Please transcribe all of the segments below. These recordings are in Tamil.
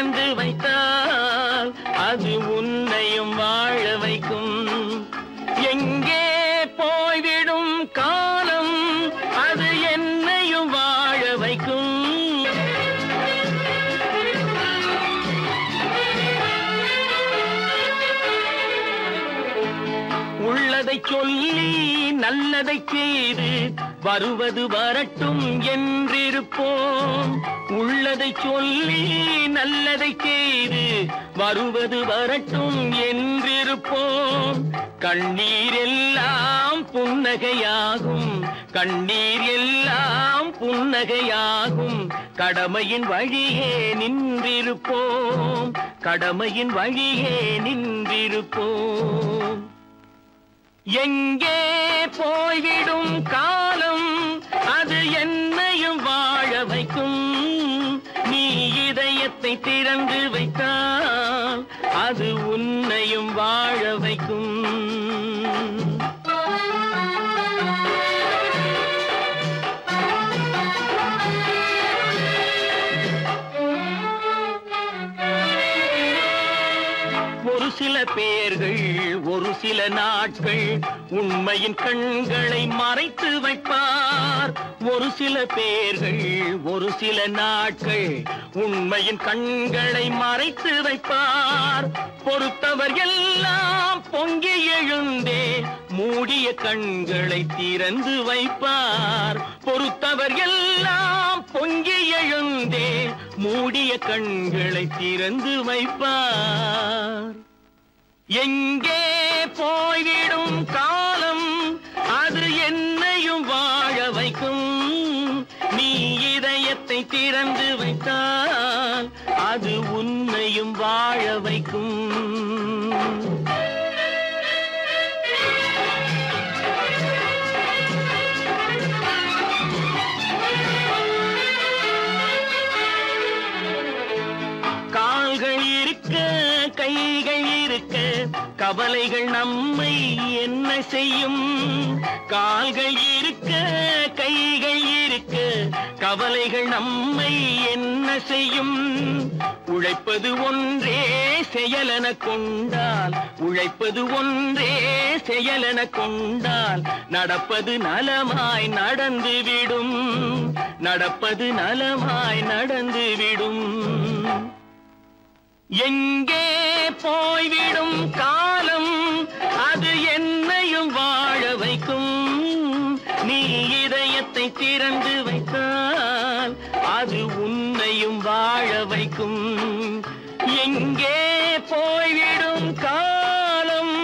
திறந்து வைத்தால் அது உன்னையும் வாழ வைக்கும். எங்கே போய்விடும் காலம் அது என்னையும் வாழ வைக்கும். உள்ளதை சொல்லி நல்லதை செய்து வருவது வரட்டும் என்றிருப்போம். உள்ளதை சொல்லி நல்லதை செய்து வருவது வரட்டும் என்றிருப்போம். கண்ணீர் எல்லாம் புன்னகையாகும், கண்ணீர் எல்லாம் புன்னகையாகும். கடமையின் வழியே நின்றிருப்போம், கடமையின் வழியே நின்றிருப்போம். எங்கே போய்விடும் காலம் அது என்னையும் வாழ வைக்கும். நீ இதயத்தை திறந்து வைத்தால் அது உன்னையும் வாழ வைக்கும். ஒரு சில பேர்கள் ஒரு சில நாட்கள் உண்மையின் கண்களை மறைத்து வைப்பார். ஒரு சில பேர்கள் ஒரு சில நாட்கள் உண்மையின் கண்களை மறைத்து வைப்பார். பொறுத்தவர் எல்லாம் பொங்கி எழுந்தே மூடிய கண்களை திறந்து வைப்பார். பொறுத்தவர் எல்லாம் பொங்கி எழுந்தே மூடிய கண்களை திறந்து வைப்பார். எங்கே போய்விடும் காலம் அது என்னையும் வாழ வைக்கும். நீ இதயத்தை திறந்து வைத்தால் அது உன்னையும் வாழ வைக்கும். கால்கள் இருக்க கைகள் இருக்க கவலைகள் நம்மை என்ன செய்யும். கால்கள் இருக்க கைகள் இருக்க கவலைகள் நம்மை என்ன செய்யும். உழைப்பது ஒன்றே செயலென கொண்டால், உழைப்பது ஒன்றே செயலென கொண்டால் நடப்பது நலமாய் நடந்துவிடும், நடப்பது நலமாய் நடந்துவிடும். எங்கே போய்விடும் காலம் அது என்னையும் வாழ வைக்கும். நீ இதயத்தை திறந்து வைத்தால் அது உன்னையும் வாழ வைக்கும். எங்கே போய்விடும் காலம்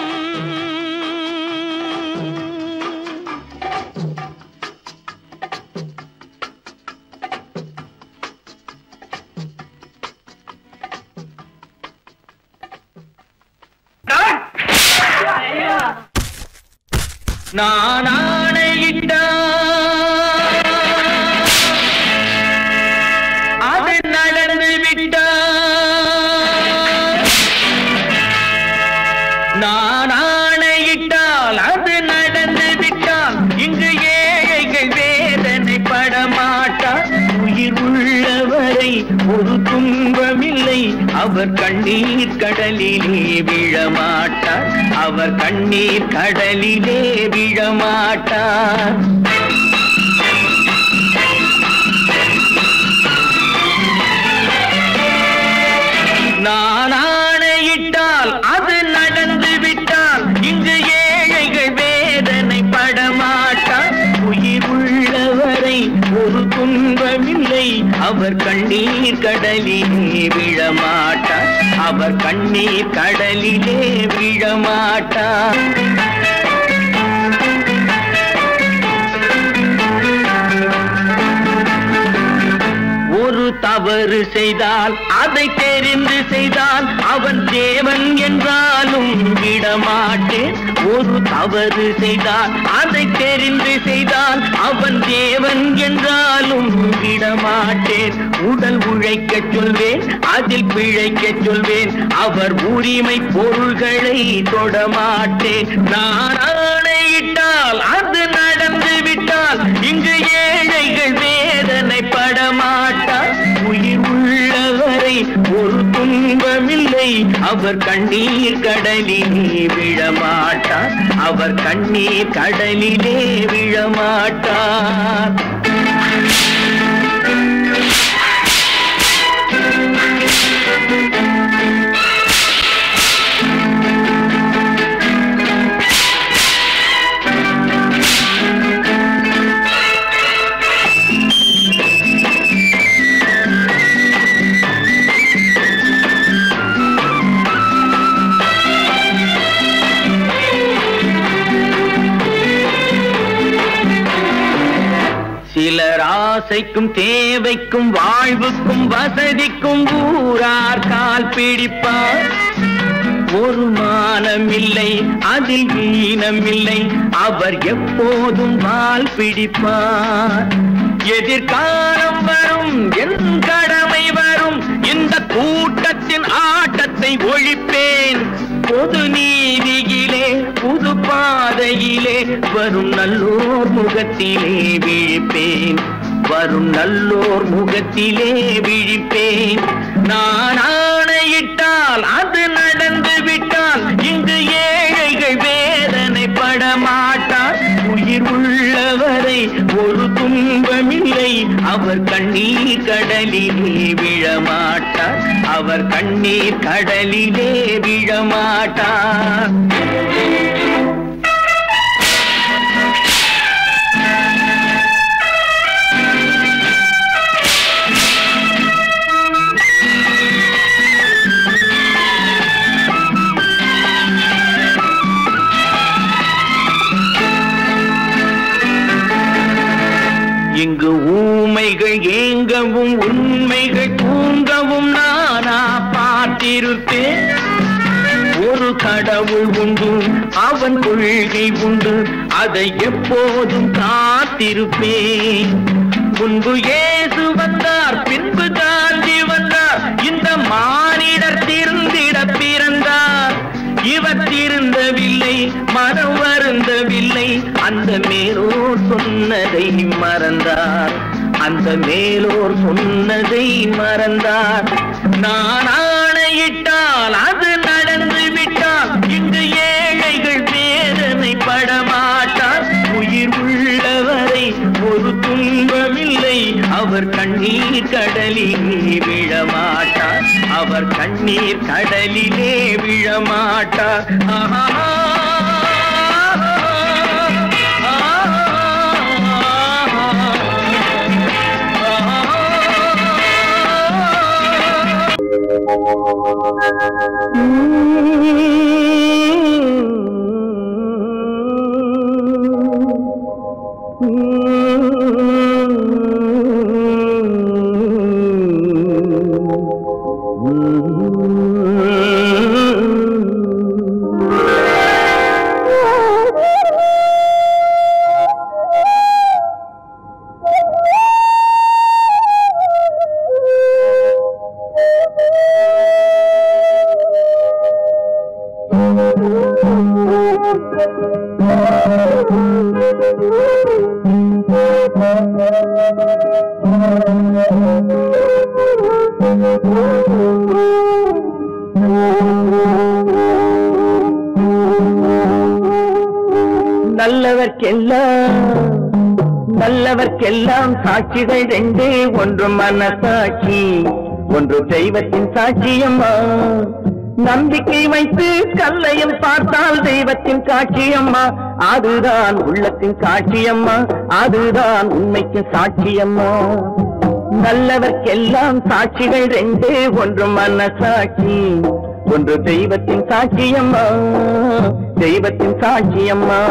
நான் ஆணையிட்டால் அது நடந்து விட்டால். நான் ஆணையிட்டால் அது நடந்து விட்டால் இங்கு ஏழைகள் வேதனைப்பட மாட்டார். உயிர் உள்ளவரை ஒரு துன்பமில்லை, அவர் கண்ணீர் கடலிலே விழமாட்டார், அவர் கண்ணீர் கடலிலே விழமாட்டார். நான் ஆணையிட்டால் அது நடந்து விட்டால் இங்கு ஏழைகள் வேதனைப்பட மாட்டார். உயிர் உள்ளவரை ஒரு துன்பமில்லை, அவர் கண்ணீர் கடலிலே விழமாட்டார், அவர் கண்ணீர் கடலிலே விழமாட்டார். ஒரு தவறு செய்தால் அதை தெரிந்து செய்தால் அவன் தேவன் என்றாலும் விடமாட்டேன். ஒரு தவறு செய்தால் அதை தெரிந்து செய்தால் அவன் தேவன் என்றாலும் விடமாட்டேன். உடல் உழைக்க சொல்வேன், அதில் பிழைக்க சொல்வேன், அவர் உரிமை பொருள்களை தொடமாட்டேன். நான் ஆணையிட்டால் அது நடந்து விட்டால் இங்கு ஏழைகள் வேதனைப்பட மாட்டார். உயிர் உள்ளவரை ஒரு துன்பமில்லை அவர் கண்ணீர் கடலிலே விழமாட்டார் அவர் கண்ணீர் கடலிலே விழமாட்டார் சிலர் ஆசைக்கும் தேவைக்கும் வாழ்வுக்கும் வசதிக்கும் ஊரார் கால் பிடிப்பார் ஒரு மானமில்லை அதில் ஈனமில்லை அவர் எப்போதும் வால் பிடிப்பார் எதிர்காலம் வரும் என் கடமை வரும் இந்த கூட்டத்தின் ஆட்டத்தை ஒழிப்பேன் பொது நீதியிலே புது பாதையிலே வரும் நல்லோர் முகத்திலே விழிப்பேன் வரும் நல்லோர் முகத்திலே விழிப்பேன் நான் ஆணையிட்டால் அது நடந்து விட்டால் இங்கு ஏழைகள் வேதனைப்பட மாட்டார் உயிர் உள்ளவரை ஒரு துன்பமில்லை அவர் கண்ணீர் கடலிலே விழமாட்டார் அவர் கண்ணீர் கடலிலே விழமாட்டார் இங்கு ஊமைகள் ஏங்கவும் உண்மைகள் தூங்கவும் நானா பார்த்திருப்பேன் ஒரு கடவுள் உண்டு அவன் கொள்கை உண்டு அதை எப்போதும் காத்திருப்பேன் முன்பு இயேசு வந்தார் பின்பு காந்தி வந்தார் இந்த மானிடர் திருந்திட பிறந்தார் இவர் திருந்தவில்லை மனம் வருந்தவில்லை அந்த மேலோர் சொன்னதை மறந்தார் அந்த மேலோர் சொன்னதை மறந்தார் நான் ஆணையிட்டால் அது நடந்து விட்டால் இங்கு ஏழைகள் வேதனைப்பட மாட்டார் உயிர் உள்ளவரை ஒரு துன்பமில்லை அவர் கண்ணீர் கடலிலே விழமாட்டார் அவர் கண்ணீர் கடலிலே விழமாட்டார் நல்லவர்க்கெல்லாம் சாட்சிகள் ரெண்டே ஒன்று மனசாட்சி ஒன்று தெய்வத்தின் சாட்சியம்மா நம்பிக்கை வைத்து கல்லையும் பார்த்தால் தெய்வத்தின் காட்சியம்மா அதுதான் உள்ளத்தின் சாட்சியம்மா அதுதான் உண்மைக்கு சாட்சியம்மா நல்லவர்க்கெல்லாம் சாட்சிகள் ரெண்டே ஒன்று மனசாட்சி ஒன்று தெய்வத்தின் சாட்சியம்மா தெய்வத்தின் சாட்சியம்மா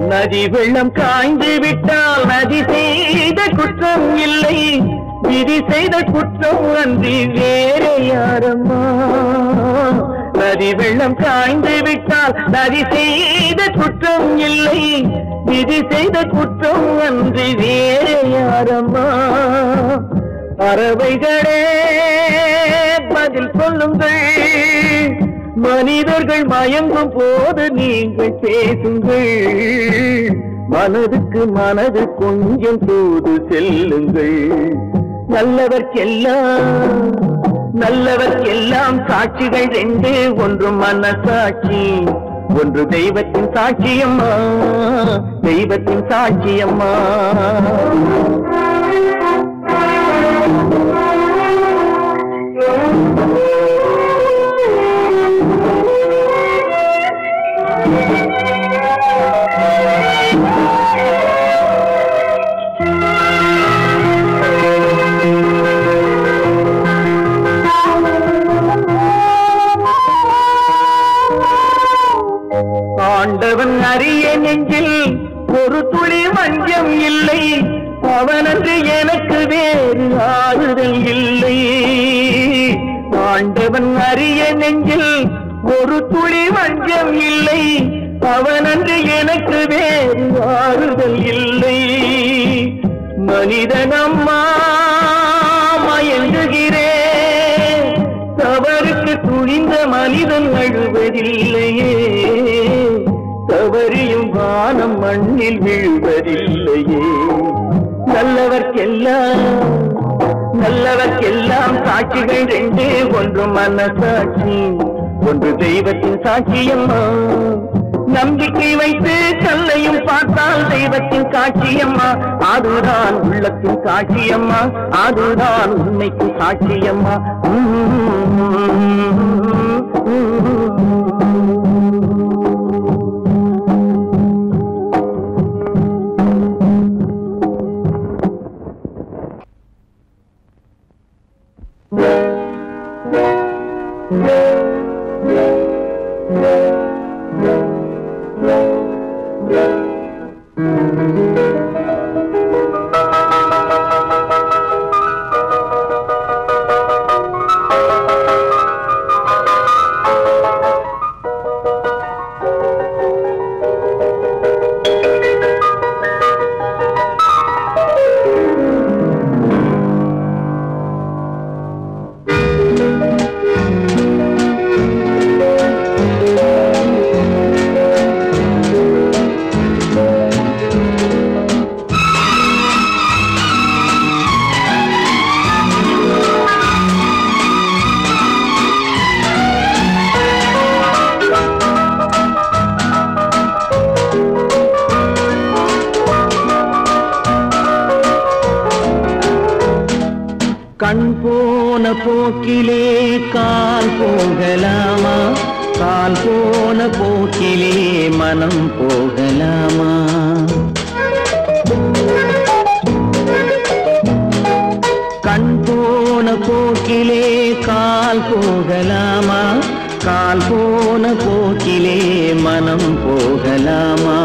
நதி வெள்ளம் காய்ந்து விட்டால் நதி செய்த குற்றம் இல்லை விதி செய்த குற்றம் அன்றி வேற யாரம்மா நதி வெள்ளம் காய்ந்து விட்டால் நதி செய்த குற்றம் இல்லை, விதி செய்த குற்றம் அன்றி வேறு யாரம்மா? பறவைகளே பதில் சொல்லுங்கள், மனிதர்கள் மயங்கும் போது நீங்கள் பேசுங்கள், மனதுக்கு மனது கொஞ்சம் தூது செல்லுங்கள். நல்லவர்க்கெல்லாம் சாட்சிகள் ரெண்டு, ஒன்று மனசாட்சி, ஒன்று தெய்வத்தின் சாட்சியம்மா, தெய்வத்தின் சாட்சியம்மா. ஆண்டவன் அறிய நெஞ்சில் ஒரு துளி வஞ்சம் இல்லை, அவனன்று எனக்கு வேறு ஆறுதல் இல்லை. ஆண்டவன் அறிய நெஞ்சில் ஒரு துளி வஞ்சம் இல்லை, அவனன்று எனக்கு வேறு ஆறுதல் இல்லை. மனிதனம்மா மயங்குகிறே, தவறுக்கு துணிந்த மனிதன் அழுவதில்லையே, தவறியும் வானம் மண்ணில் வீழ்வதில்லையே. நல்லவர்க்கெல்லாம் சாட்சிகள் ரெண்டு, ஒன்று மனசாட்சி, ஒன்று தெய்வத்தின் சாட்சியம்மா. நம்பிக்கை வைத்து கல்லையும் பார்த்தால் தெய்வத்தின் காட்சியம்மா, அதுதான் உள்ளத்தின் காட்சியம்மா, அதுதான் உண்மைக்கு சாட்சியம்மா. கண் போன போக்கிலே கால் போகலாமா, கால் போன போக்கிலே மனம் போகலாமா? கண் போன போக்கிலே கால் போகலாமா, கால் போன போக்கிலே மனம் போகலாமா?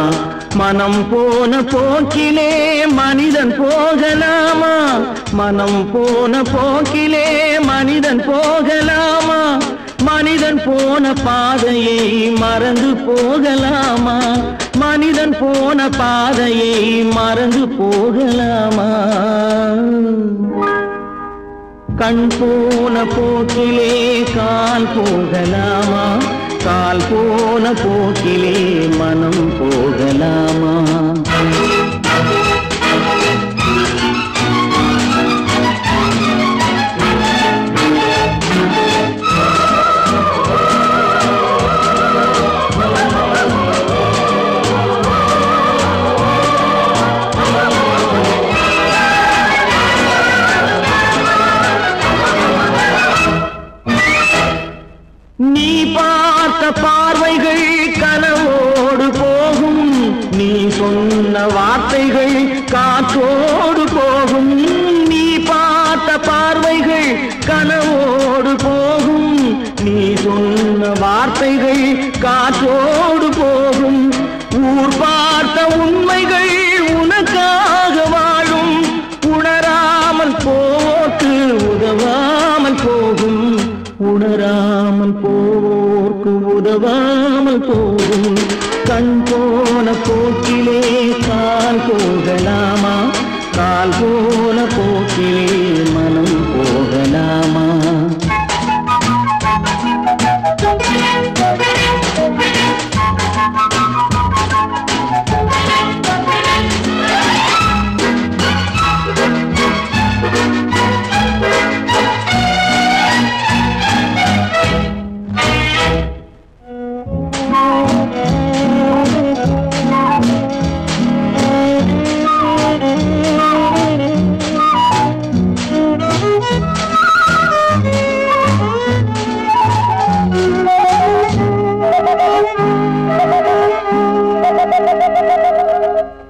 மனம் போன போக்கிலே மனிதன் போகலாமா, மனம் போன போக்கிலே மனிதன் போகலாமா? மனிதன் போன பாதையை மறந்து போகலாமா, மனிதன் போன பாதையை மறந்து போகலாமா? கண் போன போக்கிலே கால் போகலாமா, கால் போன போக்கிலே மனம் போகலாமா? நீ பார்த்த பார்வைகள் கனவோடு போகும், நீ சொன்ன வார்த்தைகள் காற்றோடு போகும். நீ பார்த்த பார்வைகள் கனவோடு போகும், நீ சொன்ன வார்த்தைகள் காற்றோடு போகும். ஊர் பார்த்த உண்மைகள் உனக்காக வாழும், உணராமல் போக்கு உதவாமல் போகும், உணராமல் போர் உதவாமல் போகும். கண் போன போக்கிலே கால் போகலாமா? கால் போன போக்கிலே மனம் போகலாமா?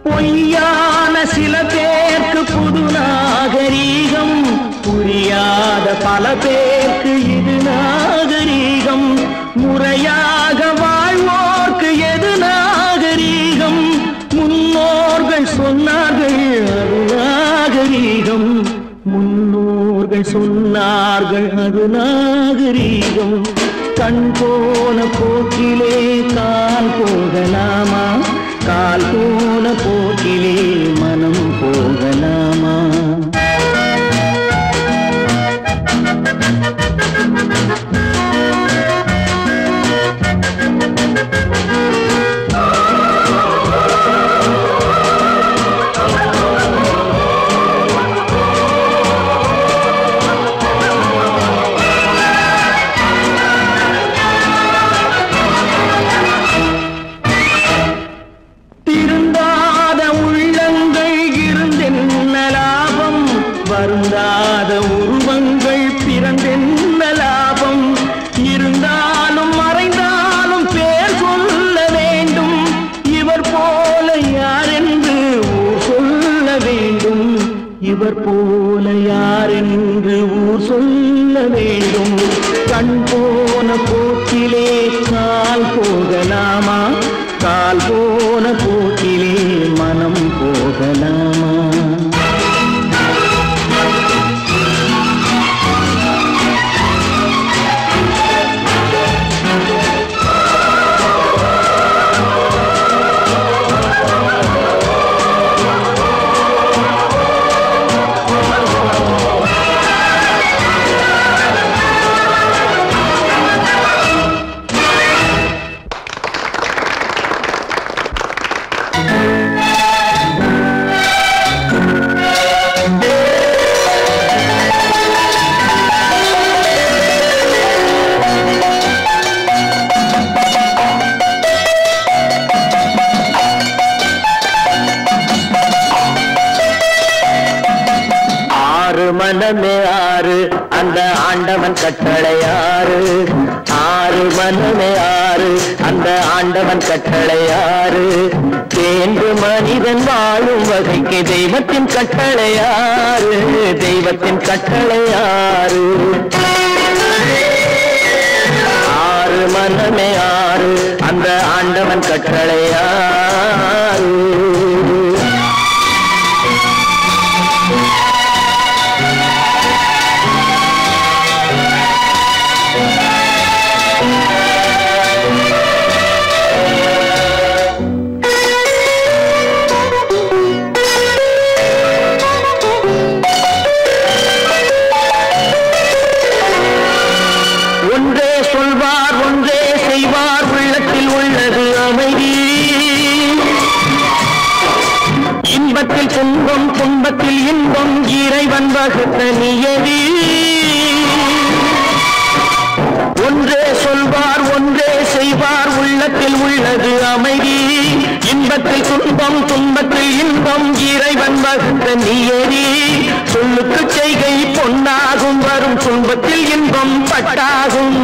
பொய்யான சில பேருக்கு புது நாகரீகம், புரியாத பல பேருக்கு இது நாகரீகம். முறையாக வாழ்வோர்க்கு எது நாகரீகம்? முன்னோர்கள் சொன்னார்கள் அது நாகரீகம். முன்னோர்கள் சொன்னார்கள் அது நாகரீகம். கண் போன போக்கிலே கால் போகலாமா? கால் போன போக்கிலே மனம் போகலாமா? வருந்தாத உருவங்கள் பிறந்தென்ன லாபம்? இருந்தாலும் மறைந்தாலும் பேர் சொல்ல வேண்டும். இவர் போல யார் என்று ஊர் சொல்ல வேண்டும். இவர் போல யார் என்று ஊர் சொல்ல வேண்டும். கண் போன போக்கிலே கால் போகலாமா? கால் போன போக்கிலே மனம் போகலாமா? மனமே ஆறு அந்த ஆண்டவன் கட்டளையாறு. ஆறு மனமே ஆறு அந்த ஆண்டவன் கட்டளையாறு. தேர்ந்து மனிதன் வாழும் வகைக்கு தெய்வத்தின் கட்டளையாறு. தெய்வத்தின் கட்டளையாறு. ஆறு மனமே ஆறு அந்த ஆண்டவன் கட்டளையாறு. ஒன்றே சொல்வார் ஒன்றே செய்வார் உள்ளத்தில் உள்ளது அமைதி. இன்பத்தில் துன்பம் துன்பத்தில் இன்பம் இறைவன் வகுத்த நியதி. ஒன்றே சொல்வார் ஒன்றே செய்வார் உள்ளத்தில் உள்ளது அமைதி. இன்பத்தில் துன்பம் துன்பத்தில் இன்பம் இறைவன் வகுத்த நியதி. சொல்லுக்கு செய்கை பொன்னாகும் வரும் துன்பத்தில் இன்பம் பட்டாகும்.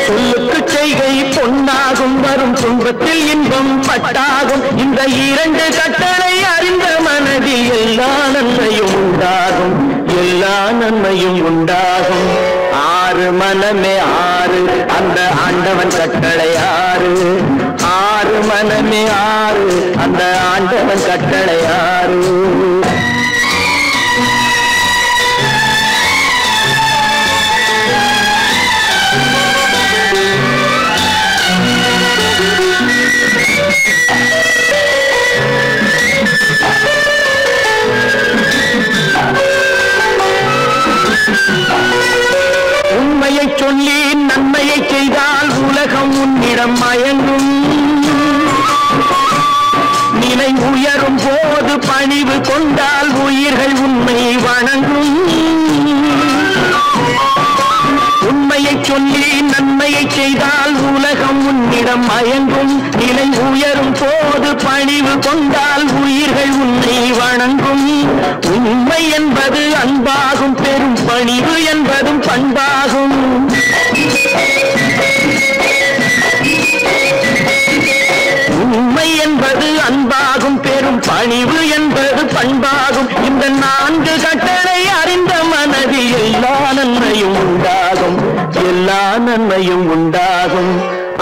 சொல்லுக்கு செய்கை பொன்னாகும் வரும் துன்பத்தில் இன்பம் பட்டாகும். இந்த இரண்டு கட்டளை அறிந்த மனதில் எல்லா நன்மையும் உண்டாகும். எல்லா நன்மையும் உண்டாகும். ஆறு மனமே ஆறு அந்த ஆண்டவன் கட்டளையாறு. ஆறு மனமே ஆறு அந்த ஆண்டவன் கட்டளையாறு. நன்மையை செய்தால் உலகம் உன்னிடம் மயங்கும். நிலை உயரும் போது பணிவு கொண்டால் உயிர்கள் உன்னை வணங்கும். உண்மையை சொல்லி நன்மையை செய்தால் உலகம் உன்னிடம் மயங்கும். நிலை உயரும் போது பணிவு கொண்டால் உயிர்கள் உன்னை வணங்கும். உண்மை என்பது அன்பாகும், பெரும் பணிவு என்பதும் பண்பாகும். உண்மை என்பது அன்பாகும், பெரும் பணிவு என்பது பண்பாகும். இந்த 4 கட்டளை அறிந்த மனதில் எல்லா நன்மையும் உண்டாகும், எல்லா நன்மையும் உண்டாகும்.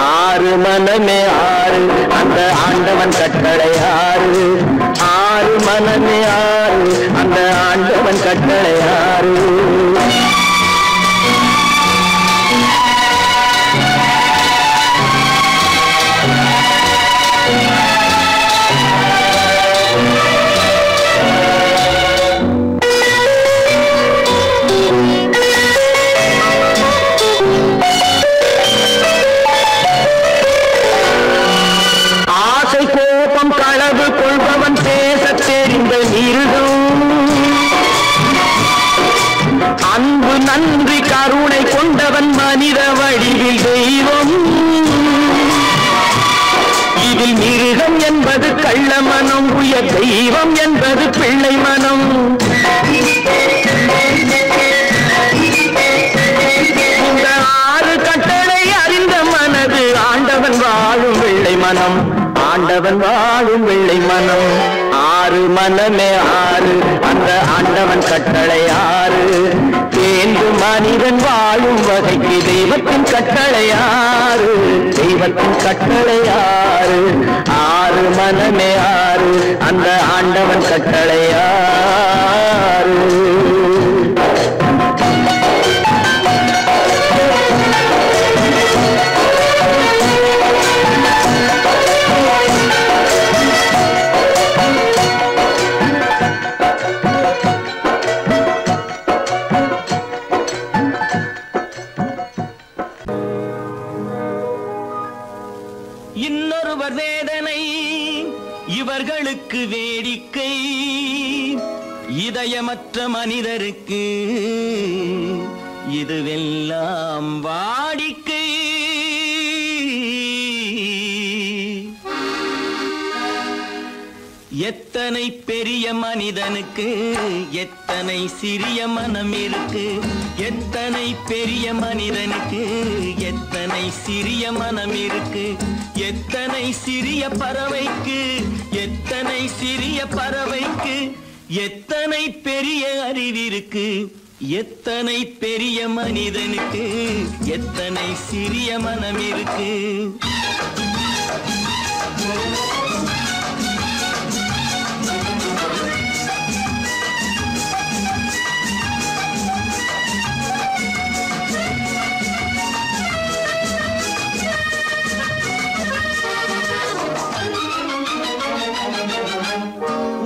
6 மனமே 6 அந்த ஆண்டவன் கட்டளை 6. 6 மனமே 6 அந்த ஆண்டவன் கட்டளை 6. களவு கொள்பவன் பேச தெரிந்த மிருகம். அன்பு நன்றி கருணை கொண்டவன் மனித வடிவில் தெய்வம். இதில் மிருகம் என்பது கள்ள மனம், உயர் தெய்வம் என்பது பிள்ளை மனம். இந்த 6 கட்டளை அறிந்த மனது ஆண்டவன் வாழும் வெள்ளை மனம், ஆண்டவன் வாழும் வெள்ளை மனம். 6 மனமே 6 அந்த ஆண்டவன் கட்டளை 6. தேர்ந்து மனிதன் வாழும் வகைக்கு தெய்வத்தின் கட்டளை 6. தெய்வத்தின் கட்டளை 6. 6 மனமே 6 அந்த ஆண்டவன் கட்டளை 6. இன்னொருவர் வேதனை இவர்களுக்கு வேடிக்கை, இதயமற்ற மனிதருக்கு இதுவெல்லாம் வாடிக்கை. எத்தனை பெரிய மனிதனுக்கு எத்தனை சிறிய மனம் இருக்கு. எத்தனை பெரிய மனிதனுக்கு எத்தனை சிறிய மனம் இருக்கு. எத்தனை சிறிய பறவைக்கு எத்தனை சிறிய பறவைக்கு எத்தனை பெரிய அறிவிருக்கு. எத்தனை பெரிய மனிதனுக்கு எத்தனை சிறிய மனம் இருக்கு.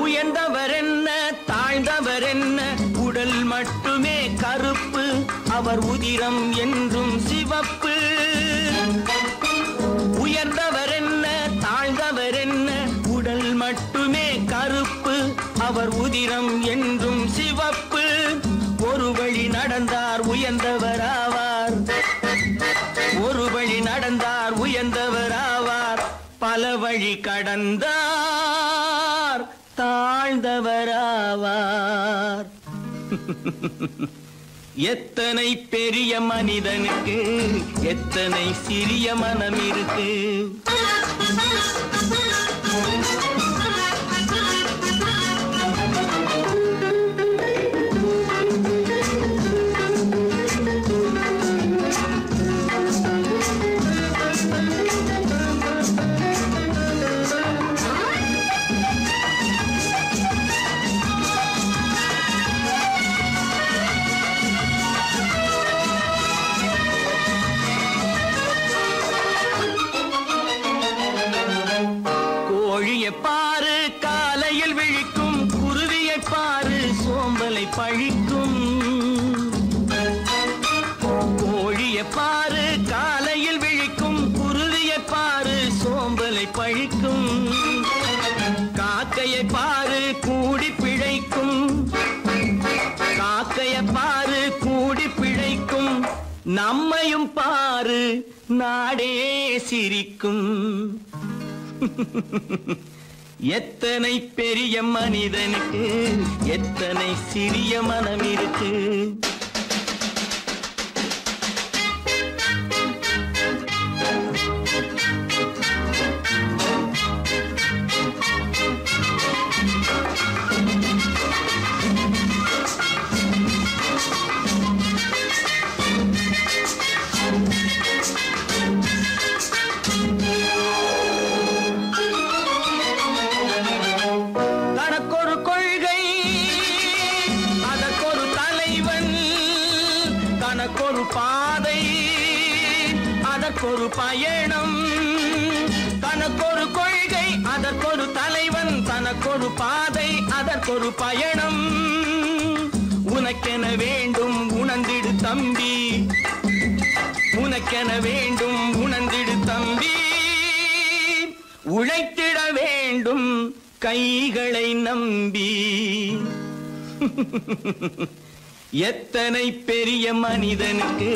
உயர்ந்தவர் என்ன தாழ்ந்தவர் என்ன, உடல் மட்டுமே கருப்பு, அவர் உதிரம் என்றும் சிவப்பு. உயர்ந்தவர் என்ன தாழ்ந்தவர் என்ன, உடல் மட்டுமே கருப்பு, அவர் உதிரம் என்றும் சிவப்பு. ஒரு வழி நடந்தார் உயர்ந்தவர் ஆவார், ஒரு வழி நடந்தார் உயர்ந்தவர் ஆவார். பல வழி கடந்தார் தாழ்ந்தவர் ஆவார். எத்தனை பெரிய மனிதனுக்கு எத்தனை சிறிய மனம் இருக்கு. பாரு காலையில் விழிக்கும், குருவியை பாரு சோம்பலை பழிக்கும். கோழியை பாரு காலையில் விழிக்கும் குருவியை பாரு சோம்பலை பழிக்கும் காக்கையை பாரு கூடி பிழைக்கும் காக்கையை பாரு கூடி பிழைக்கும் நம்மையும் பாரு நாடே சிரிக்கும் எத்தனை பெரிய மனிதனுக்கு எத்தனை சிறிய மனம் இருக்கு தனக்கொரு பாதை அதற்கொரு பயணம் தனக்கொரு கொள்கை அதற்கொரு தலைவன் தனக்கொரு பாதை அதற்கொரு பயணம் உனக்கென வேண்டும் உணர்ந்திடு தம்பி உனக்கென வேண்டும் உணர்ந்திடு தம்பி உழைத்திட வேண்டும் கைகளை நம்பி எத்தனை பெரிய மனிதனுக்கு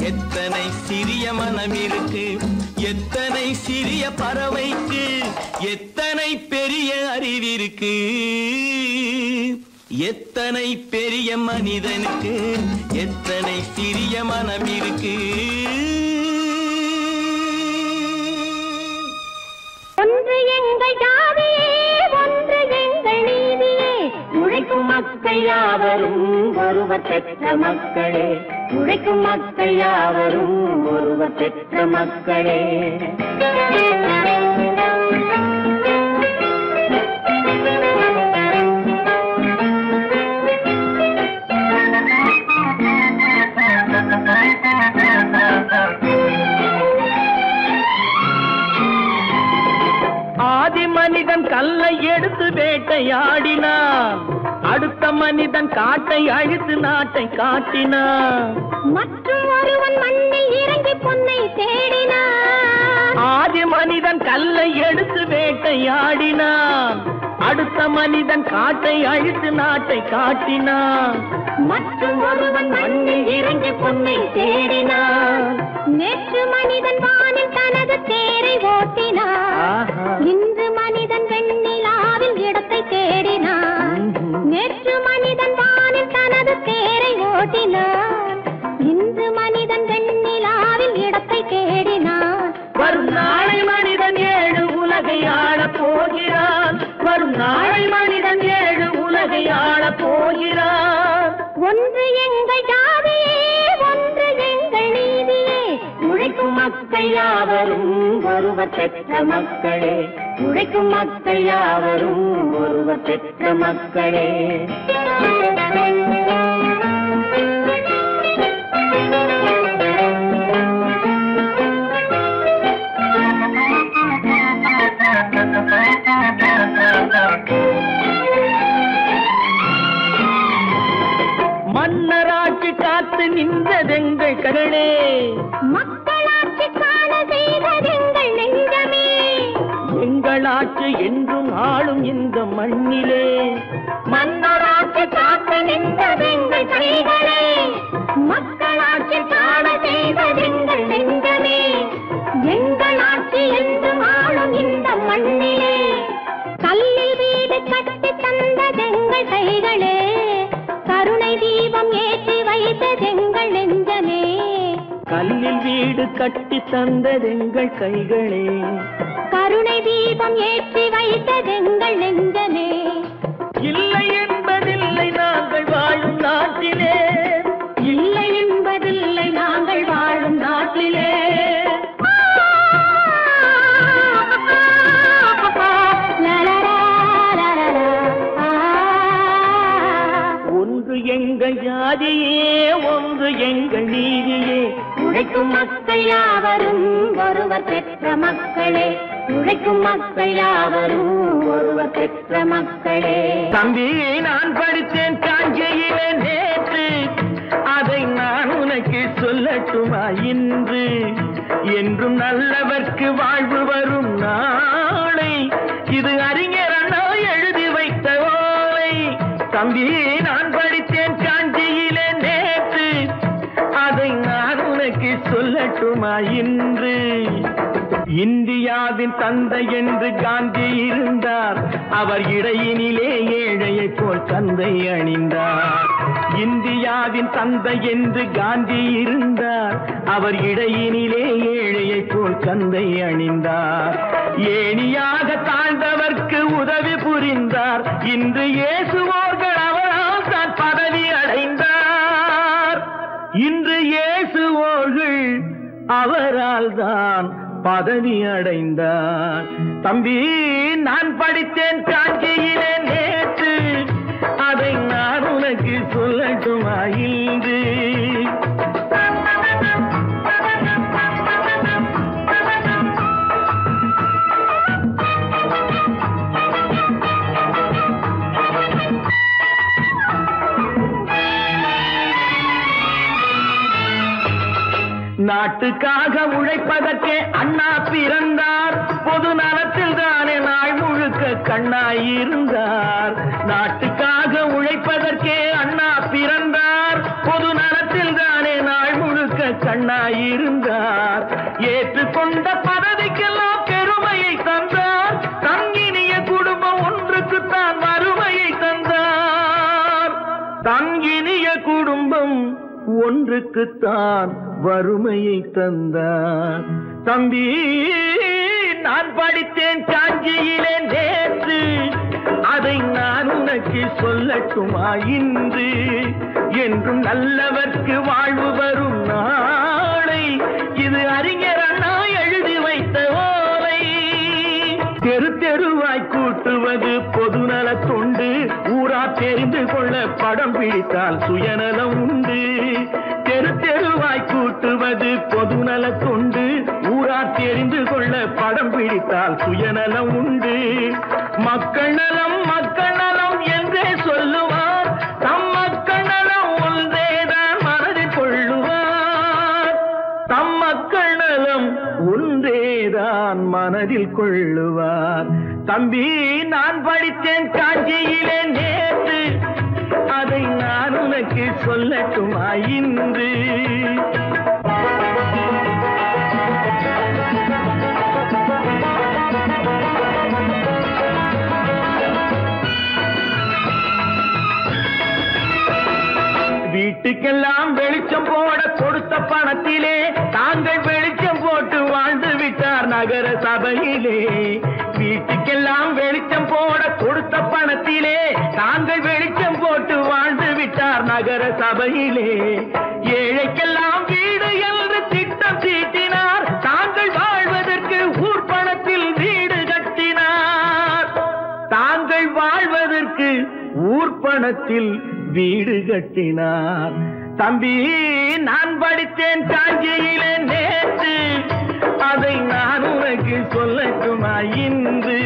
எத்தனை சிறிய மனம் இருக்கு எத்தனை சிறிய பறவைக்கு எத்தனை பெரிய அறிவிருக்கு எத்தனை பெரிய மனிதனுக்கு எத்தனை சிறிய மனம் இருக்கு ஒன்று எங்கள் ஜாதியே ஒன்று எங்கள் நீதியே உழைக்கும் மக்கள் யாவரும் ஒருவர் பெற்ற மக்களே உழைக்கும் மக்கள் யாவரும் ஒருவர் பெற்ற மக்களே ஆதி மனிதன் கல்லை எடுத்து வேட்டையாடினான் அடுத்த மனிதன் காட்டை அழித்து நாட்டை காட்டினான் மற்றும் ஒருவன் மண்ணில் இறங்கி பொன்னை தேடினான் ஆதி மனிதன் கல்லை எடுத்து வேட்டையாடினான் அடுத்த மனிதன் காட்டை அழித்து நாட்டை காட்டினான் மற்றும் ஒருவன் மண்ணில் இறங்கி பொன்னை தேடினான் நேற்று மனிதன் வானில் தனது தேரை ஓட்டினான் இன்று மனிதன் வெண்ணிலாவில் இடத்தை தேடினான் நேற்று மனிதன் வானில் தனது தேரை ஓட்டினான் இன்று மனிதன் வெண்ணிலாவில் இடத்தை தேடினான் வரும் நாளை மனிதன் 7 உலகை ஆளப் போகிறான் வரும் நாளை மனிதன் 7 உலகை ஆளப் போகிறான் ஒன்று எங்கள் ஜாதியே ஒன்று எங்கள் நீதியே உழைக்கும் மக்கள் யாவரும் ஒருவர் பெற்ற மக்களே உழைக்கும் மக்கள் யாவரும் ஒருவர் பெற்ற மக்களே மன்னராட்சி காத்து நின்றதெங்கள் கரளே மக்களாட்சி காண செய்வதெங்கள் நெஞ்சமே எங்களாட்சி என்றும் ஆளும் இந்த மண்ணிலே மன்னராட்சி காத்து நின்றதெங்கள் கைகளே மக்களாட்சி காண செய்வதெங்கள் நெஞ்சமே எங்களாட்சி என்றும் ஆளும் இந்த மண்ணிலே கல்லில் வீடு கட்டி தந்ததெங்கள் கைகளே கருணை தீபம் ஏற்றி வைத்ததெங்கள் நெஞ்சமே கல்லில் வீடு கட்டி தந்ததெங்கள் கைகளே கருணை தீபம் ஏற்றி வைத்ததெங்கள் நெஞ்சமே இல்லை என்பதில்லை நாங்கள் வாழும் நாட்டிலே இல்லை என்பதில்லை நாங்கள் வாழும் நாட்டிலே ஒன்று எங்கள் ஜாதியே ஒன்று எங்கள் நீதியே உழைக்கும் மக்கள் யாவரும் ஒருவர் பெற்ற மக்களே உழைக்கும் மக்கள் யாவரும் ஒருவர் பெற்ற மக்களே தம்பி நான் படித்தேன் காஞ்சியிலே நேற்று அதை நான் உனக்கு சொல்லட்டுமா இன்று? என்றும் நல்லவர்க்கு வாழ்வு வரும் நாளை, இது அறிஞர் அண்ணா எழுதி வைத்த ஓலை. தம்பி, நான் படித்தேன் காஞ்சியிலே நேற்று, அதை நான் உனக்கு சொல்லட்டுமா இன்று? இந்தியாவின் தந்தை என்று காந்தி இருந்தார், அவர் இடையினிலே ஏழையை போல் தந்தை அணிந்தார். இந்தியாவின் தந்தை என்று காந்தி இருந்தார், அவர் இடையினிலே ஏழையை போல் தந்தை அணிந்தார். ஏணியாக தாழ்ந்தவர்க்கு உதவி புரிந்தார், இன்று இயேசுவோர்கள் அவரால் தான் பதவி அடைந்தார். இன்று இயேசுவோர்கள் அவரால் தான் பதவி அடைந்தார். தம்பி, நான் படித்தேன் காஞ்சியிலே நேற்று, அதை நான் உனக்கு சொல்லட்டுமா இன்று? நாட்டுக்காக உழைப்பதற்கே அண்ணா பிறந்தார், பொது நலத்தில் தானே நாள் முழுக்க கண்ணாயிருந்தார். நாட்டுக்காக உழைப்பதற்கே அண்ணா பிறந்தார், பொது நலத்தில் தானே நாள் முழுக்க கண்ணாயிருந்தார். ஏற்றுக்கொண்ட பதவிக்கெல்லாம் பெருமையை தந்தார், தங்கினிய குடும்பம் ஒன்றுக்குத்தான் வறுமையை தந்தார். தங்கினிய குடும்பம் ஒன்றுக்குத்தான் வறுமையை தந்தார். தம்பி, நான் படித்தேன் காஞ்சியிலே நேற்று, அதை நான் உனக்கு சொல்லட்டுமா இன்று? என்றும் நல்லவர்க்கு வாழ்வு வரும் நாளை, இது அறிஞர் அண்ணா எழுதி வைத்த ஓலை. தெரு தெருவாய் கூட்டுவது பொதுநல தொண்டு, ஊரா தெரிந்து கொள்ள படம் பிடித்தால் சுயநலம் உண்டு. தெரு தெருவாய் கூட்டுவது பொதுநல தொண்டு, ஊரா தெரிந்து கொள்ள படம் பிடித்தால் சுயநலம் உண்டு. மக்கள் நலம் மக்கள் நலம் என்றே சொல்லுவார், தம் மக்கள் நலம் ஒன்றேதான் மனதில் கொள்ளுவார். தம் மக்கள் நலம் ஒன்றேதான் மனதில் கொள்ளுவார். தம்பி, நான் படித்தேன் காஞ்சியிலே நேற்று, அதை நான் உனக்கு சொல்லட்டுமா இன்று? வீட்டுக்கெல்லாம் வெளிச்சம் போட கொடுத்த பணத்திலே தாங்கள் வெளிச்சம் போட்டு வாழ்ந்து விட்டார் நகர சபையிலே. வீட்டுக்கெல்லாம் வெளிச்சம் போட கொடுத்த பணத்திலே தாங்கள் வெளிச்சம் போட்டு வாழ்ந்து விட்டார் நகர சபையிலே. ஏழைக்கெல்லாம் வீடு என்று திட்டம் தீட்டினார், தாங்கள் வாழ்வதற்கு ஊர் பணத்தில் வீடு கட்டினார். தாங்கள் வாழ்வதற்கு ஊர் பணத்தில் வீடு கட்டினார். தம்பி, நான் படித்தேன் காஞ்சியிலே நேற்று, அதை நான் உனக்கு சொல்லட்டுமா இன்று?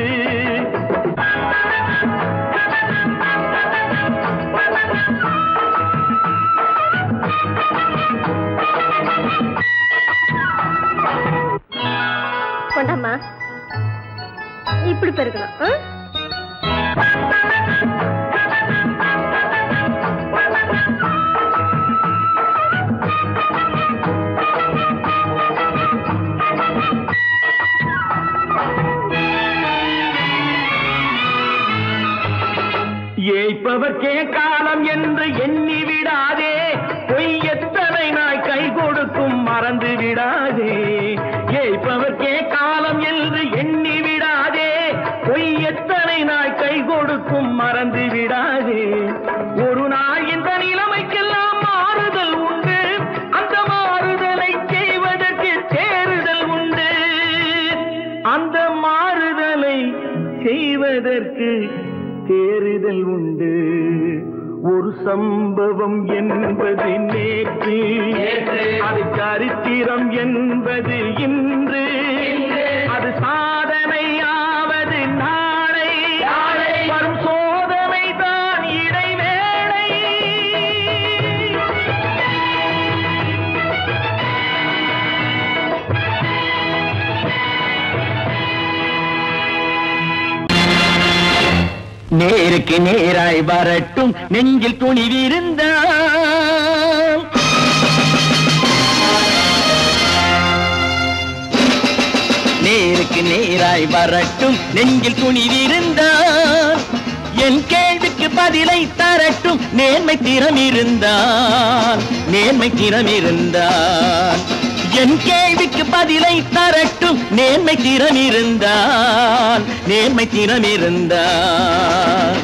கொண்டாமா, இப்படி பெருக்கலாம். ஏய்ப்பவர்க்கே காலம் என்று எண்ணி விடாதே, பொய் எத்தனை நாய் கை கொடுக்கும் மறந்து விடாதே. ஏய்ப்பவர்க்கே காலம் என்று எண்ணி விடாதே, பொய் எத்தனை நாய் கை கொடுக்கும் மறந்து விடாதே. ஒரு நாள் இந்த நிலைமைக்கெல்லாம் மாறுதல் உண்டு, அந்த மாறுதலை செய்வதற்கு தேறுதல் உண்டு. அந்த மாறுதலை செய்வதற்கு தேறுதல் உண்டு. ஒரு சம்பவம் என்பது நேற்று, அது சரித்திரம் என்பது இன்று, அது சாதனையாவது நாளை, வரும் சோதனை தான் இடைவேளை. நேருக்கு நேராய் வரட்டும் நெஞ்சில் துணிவிருந்தால் நேருக்கு நேராய் வரட்டும் நெஞ்சில் துணிவிருந்தால் என் கேள்விக்கு பதிலை தரட்டும் நேர்மை திறமிருந்தால் என் கேள்விக்கு பதிலை தரட்டும் நேர்மை திறமிருந்தால்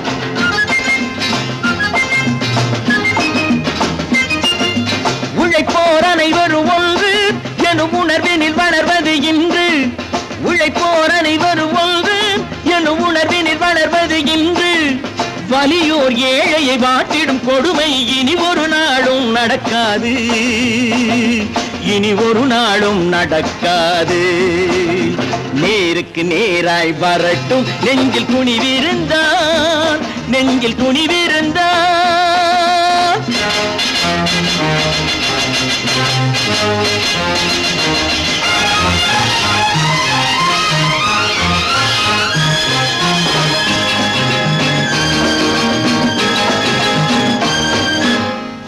உழைப்போர் அனைவரும் ஒன்று எனும் உணர்வினில் வளர்வது இன்று உழைப்போர் அனைவரும் ஒன்று எனும் உணர்வினில் வளர்வது இன்று வலியோர் ஏழையை வாட்டிடும் கொடுமை இனி ஒரு நாளும் நடக்காது நேருக்கு நேராய் வரட்டும் நெஞ்சில் துணிவிருந்தால்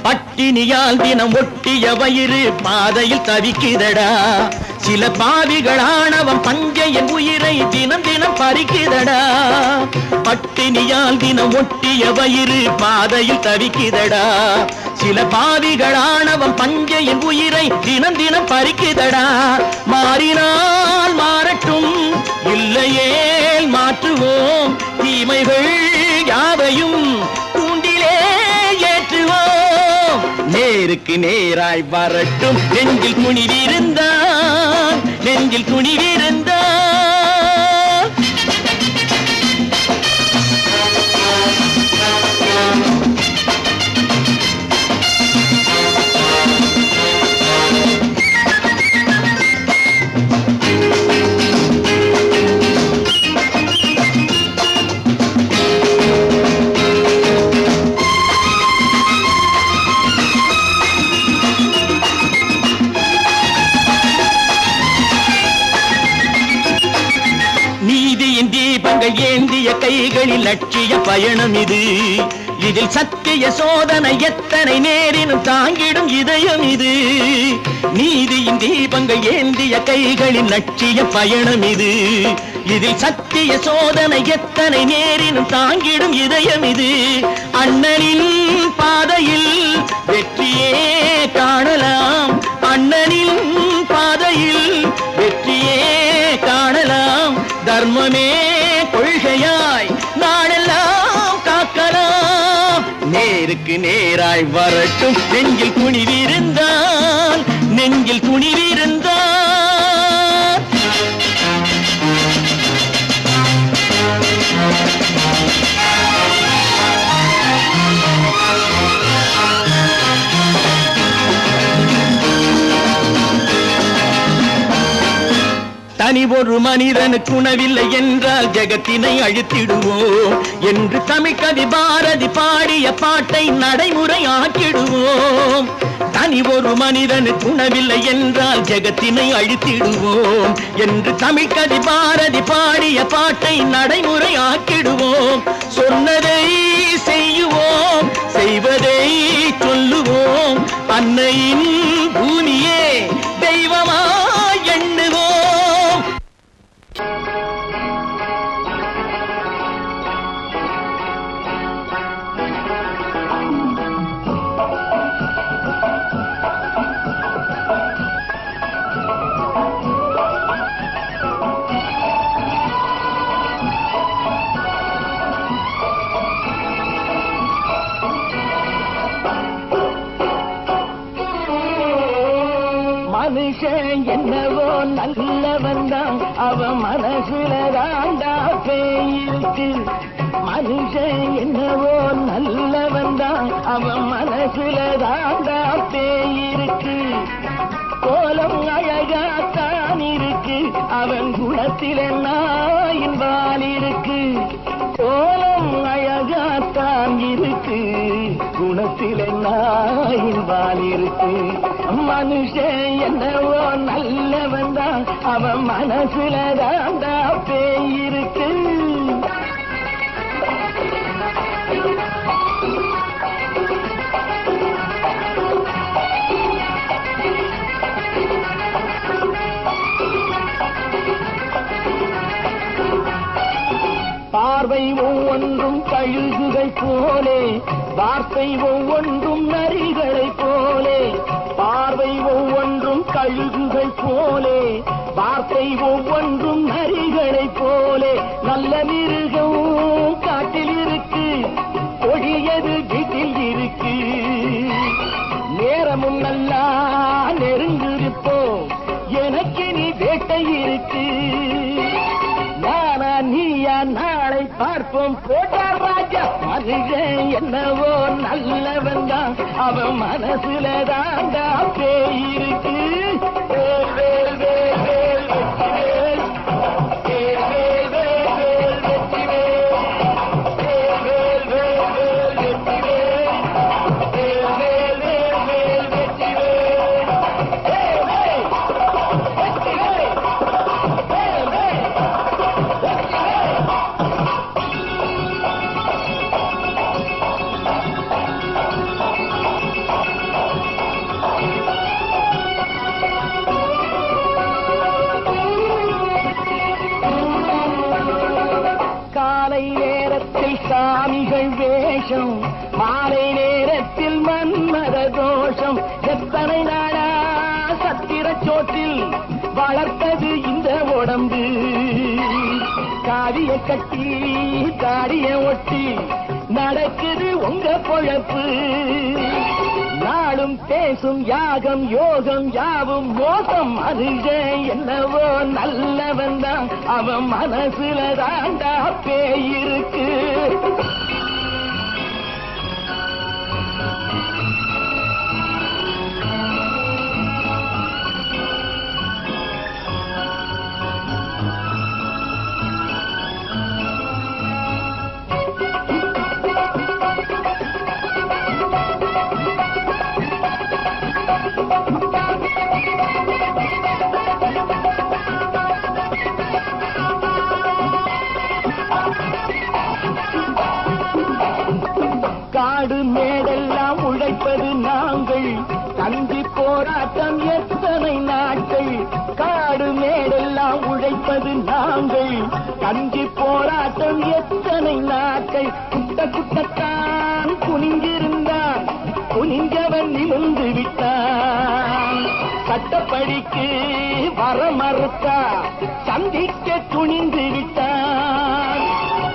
பட்டினியால் தினம் ஒட்டிய வயிறு பாதையில் தவிக்குதடா சில பாவிகளானவன் பஞ்சையின் உயிரை தினம் தினம் பறிக்குதடா பட்டினியால் தினம் ஒட்டிய வயிறு பாதையில் தவிக்குதடா சில பாவிகளானவன் பஞ்சையின் உயிரை தினம் தினம் பறிக்குதடா மாறினால் மாறட்டும் இல்லையேல் மாற்றுவோம் தீமைகள் யாவையும் தூண்டிலே ஏற்றுவோம் நேருக்கு நேராய் வரட்டும் நெஞ்சில் துணிவிருந்தால் ஏந்திய கைகளில் லட்சிய பயணம் இது இதில் சத்திய சோதனை எத்தனை நேரினும் தாங்கிடும் இதயம் இது நீதியின் தீபங்கள் ஏந்திய கைகளில் லட்சிய பயணம் இது இதில் சத்திய சோதனை எத்தனை நேரினும் தாங்கிடும் இதயம் இது அண்ணனின் பாதையில் வெற்றியே காணலாம் அண்ணனின் பாதையில் வெற்றியே காணலாம் தர்மமே கொள்கையாய் நாடெல்லாம் காக்கலாம் நேருக்கு நேராய் வரட்டும் நெஞ்சில் துணிவிருந்தால் தனி ஒரு மனிதனுக்கு உணவில்லை என்றால் ஜெகத்தினை அழித்திடுவோம் என்று தமிழ்கவி பாரதி பாடிய பாட்டை நடைமுறையாக்கிடுவோம் தனி ஒரு மனிதனுக்கு உணவில்லை என்றால் ஜெகத்தினை அழித்திடுவோம் என்று தமிழ்கவி பாரதி பாடிய பாட்டை நடைமுறையாக்கிடுவோம் சொன்னதை செய்யுவோம் செய்வதை சொல்லுவோம் அன்னையின் பூமியே தெய்வமாய் எண்ணுவோம் மனுஷன் என்னவோ நல்லவன் தான் அவன் மனசுல தாண்டா பேயிருக்கு மனுஷன் என்னவோ நல்லவன் தான் அவன் மனசுல தாண்டா பேயிருக்கு கோலம் அழகாத்தான் இருக்கு அவன் குணத்தில நாயின் வால் இருக்கு கோலம் அழகாத்தான் இருக்கு குணத்தில நாயின் வால் இருக்கு மனுஷன் என்னவோ நல்லவன் தான் அவன் மனசுல தாண்டா பேயிருக்கு பார்வை ஒவ்வொன்றும் கழுகுகள் போலே, வார்த்தை ஒவ்வொன்றும் நரிகளை போலே. பார்வை ஒவ்வொன்றும் கழுகுகள் போலே, வார்த்தை ஒவ்வொன்றும் நரிகளை போலே. நல்ல மிருகம் காட்டில் இருக்கு, கொடியது வீட்டில் இருக்கு. நேரமும் நல்லா நெருங்கிருப்போம், எனக்கு நீ வேட்டை இருக்கு. நானா நீயா நாளை பார்ப்போம் போட்டார் ராஜா. மனுஷன் என்னவோ நல்லவன் தான், அவன் மனசுல தாண்டா பேய் இருக்கு. வேல் வேல் வேல் வேல் வெற்றிவேல், வேல் வேல் வேல் வேல் வெற்றிவேல், வேல் வேல் வேல் வேல் வெற்றிவேல், வேல் வேல் வேல் வேல் வெற்றிவேல், வேல் வேல் வெற்றிவேல், வேல் வேல். காலை நேரத்தில் சாமிகள் வேஷம், மாலை நேரத்தில் மன்மத தோஷம். எத்தனை நாளா சத்திர சோற்றில் வளர்த்தது இந்த உடம்பு. காவிய கட்டி தாடிய ஒட்டி நடக்குது உங்க பொழப்பு. நாளும் பேசும் யாகம் யோகம் யாவும் மோசம். மனுஷன் என்னவோ நல்லவன் தான், அவன் மனசுல தாண்டா பேய் இருக்கு. காடு மேடெல்லாம் உழைப்பது நாங்கள், தந்தி போராட்டம் எத்தனை நாட்கள். காடு மேடெல்லாம் உழைப்பது நாங்கள், தந்தி போராட்டம் எத்தனை நாட்கள். குட்ட குட்டத்தான் குனிஞ்சிருந்தான், குனிஞ்சவன் நிமிர்ந்து விட்டான். சட்டப்படிக்கு வர மறுத்தா, சந்திக்க துணிந்து விட்டான்.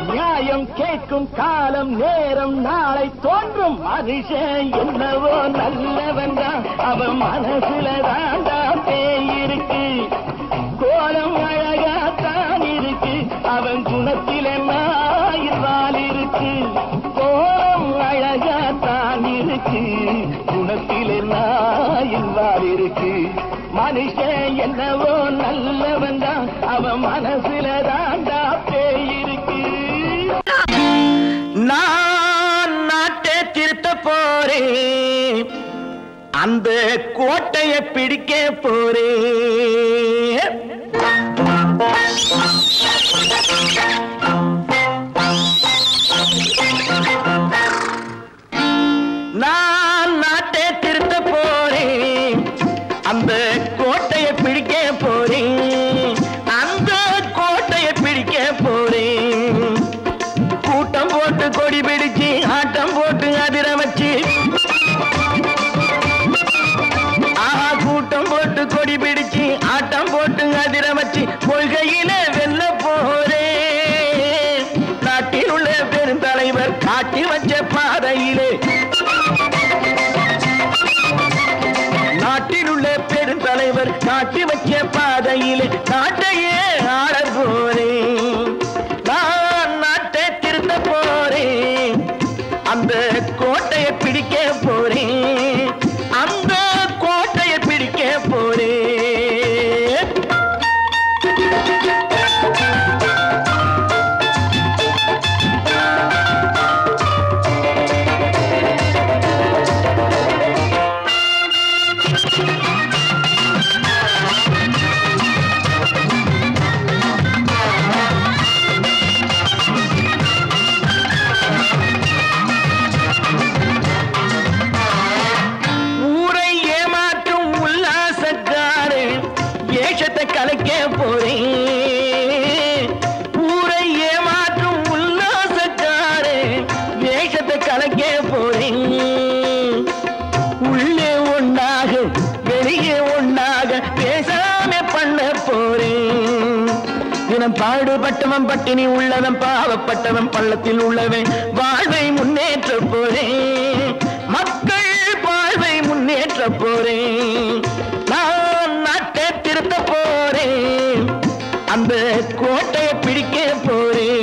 நியாயம் கேட்கும் காலம் நேரம் நாளை தோன்றும். மனுஷன் என்னவோ நல்லவன் தான், அவன் மனசுல தாண்டா பேய் இருக்கு. கோலம் அழகாத்தான் இருக்கு, அவன் குணத்தில நாயிர்வால் இருக்கு. கோலம் அழகாத்தான் இருக்கு, குணத்தில நாயிர்வால் இருக்கு. மனுஷன் என்னவோ நல்லவன் தான், அவன் மனசுல தாண்டா பேய் இருக்கு. நான் நாட்டை திருத்த போறேன், அந்த கோட்டையை பிடிக்க போறேன். நான் நாட்டை திருத்த போறேன், அந்த கோட்டையை பிடிக்க போறேன், அந்த கோட்டையை பிடிக்க போறேன். கூட்டம் போட்டு கொடி பிடிச்சு ஆட்டம் போட்டு அதிர வச்சு, கூட்டம் போட்டு கொடி பிடிச்சு ஆட்டம் போட்டு அதிர வச்சு கொள்கையில வெல்ல போறேன். நாட்டில் உள்ள பெருந்தலைவர் காட்டி வச்ச பாதையிலே, நாட்டில் உள்ள பெருந்தலைவர் காட்டி வச்ச பாதையிலே நாட்டையே ஆள போறேன். நான் நாட்டை திருத்த போறேன், அந்த கோட்டையை பிடிக்க போறேன், அந்த கோட்டையை பிடிக்க போறேன். கலைக்க போறேன். ஊரை ஏமாற்றும் உல்லாசக்காரே வேஷத்தை கலைக்க போறேன். உள்ளே ஒன்னாக வெளியே ஒன்னாக பேசாம பண்ண போறேன். தினம் பாடுபட்டவன் பட்டினி உள்ளவன் பாவப்பட்டவன் பள்ளத்தில் உள்ளவன் வாழ்வை முன்னேற்ற போறேன். மக்கள் வாழ்வை முன்னேற்ற போறேன். நான் நாட்டை திருத்த போறேன். அந்த கோட்டையை பிடிக்க போறேன்.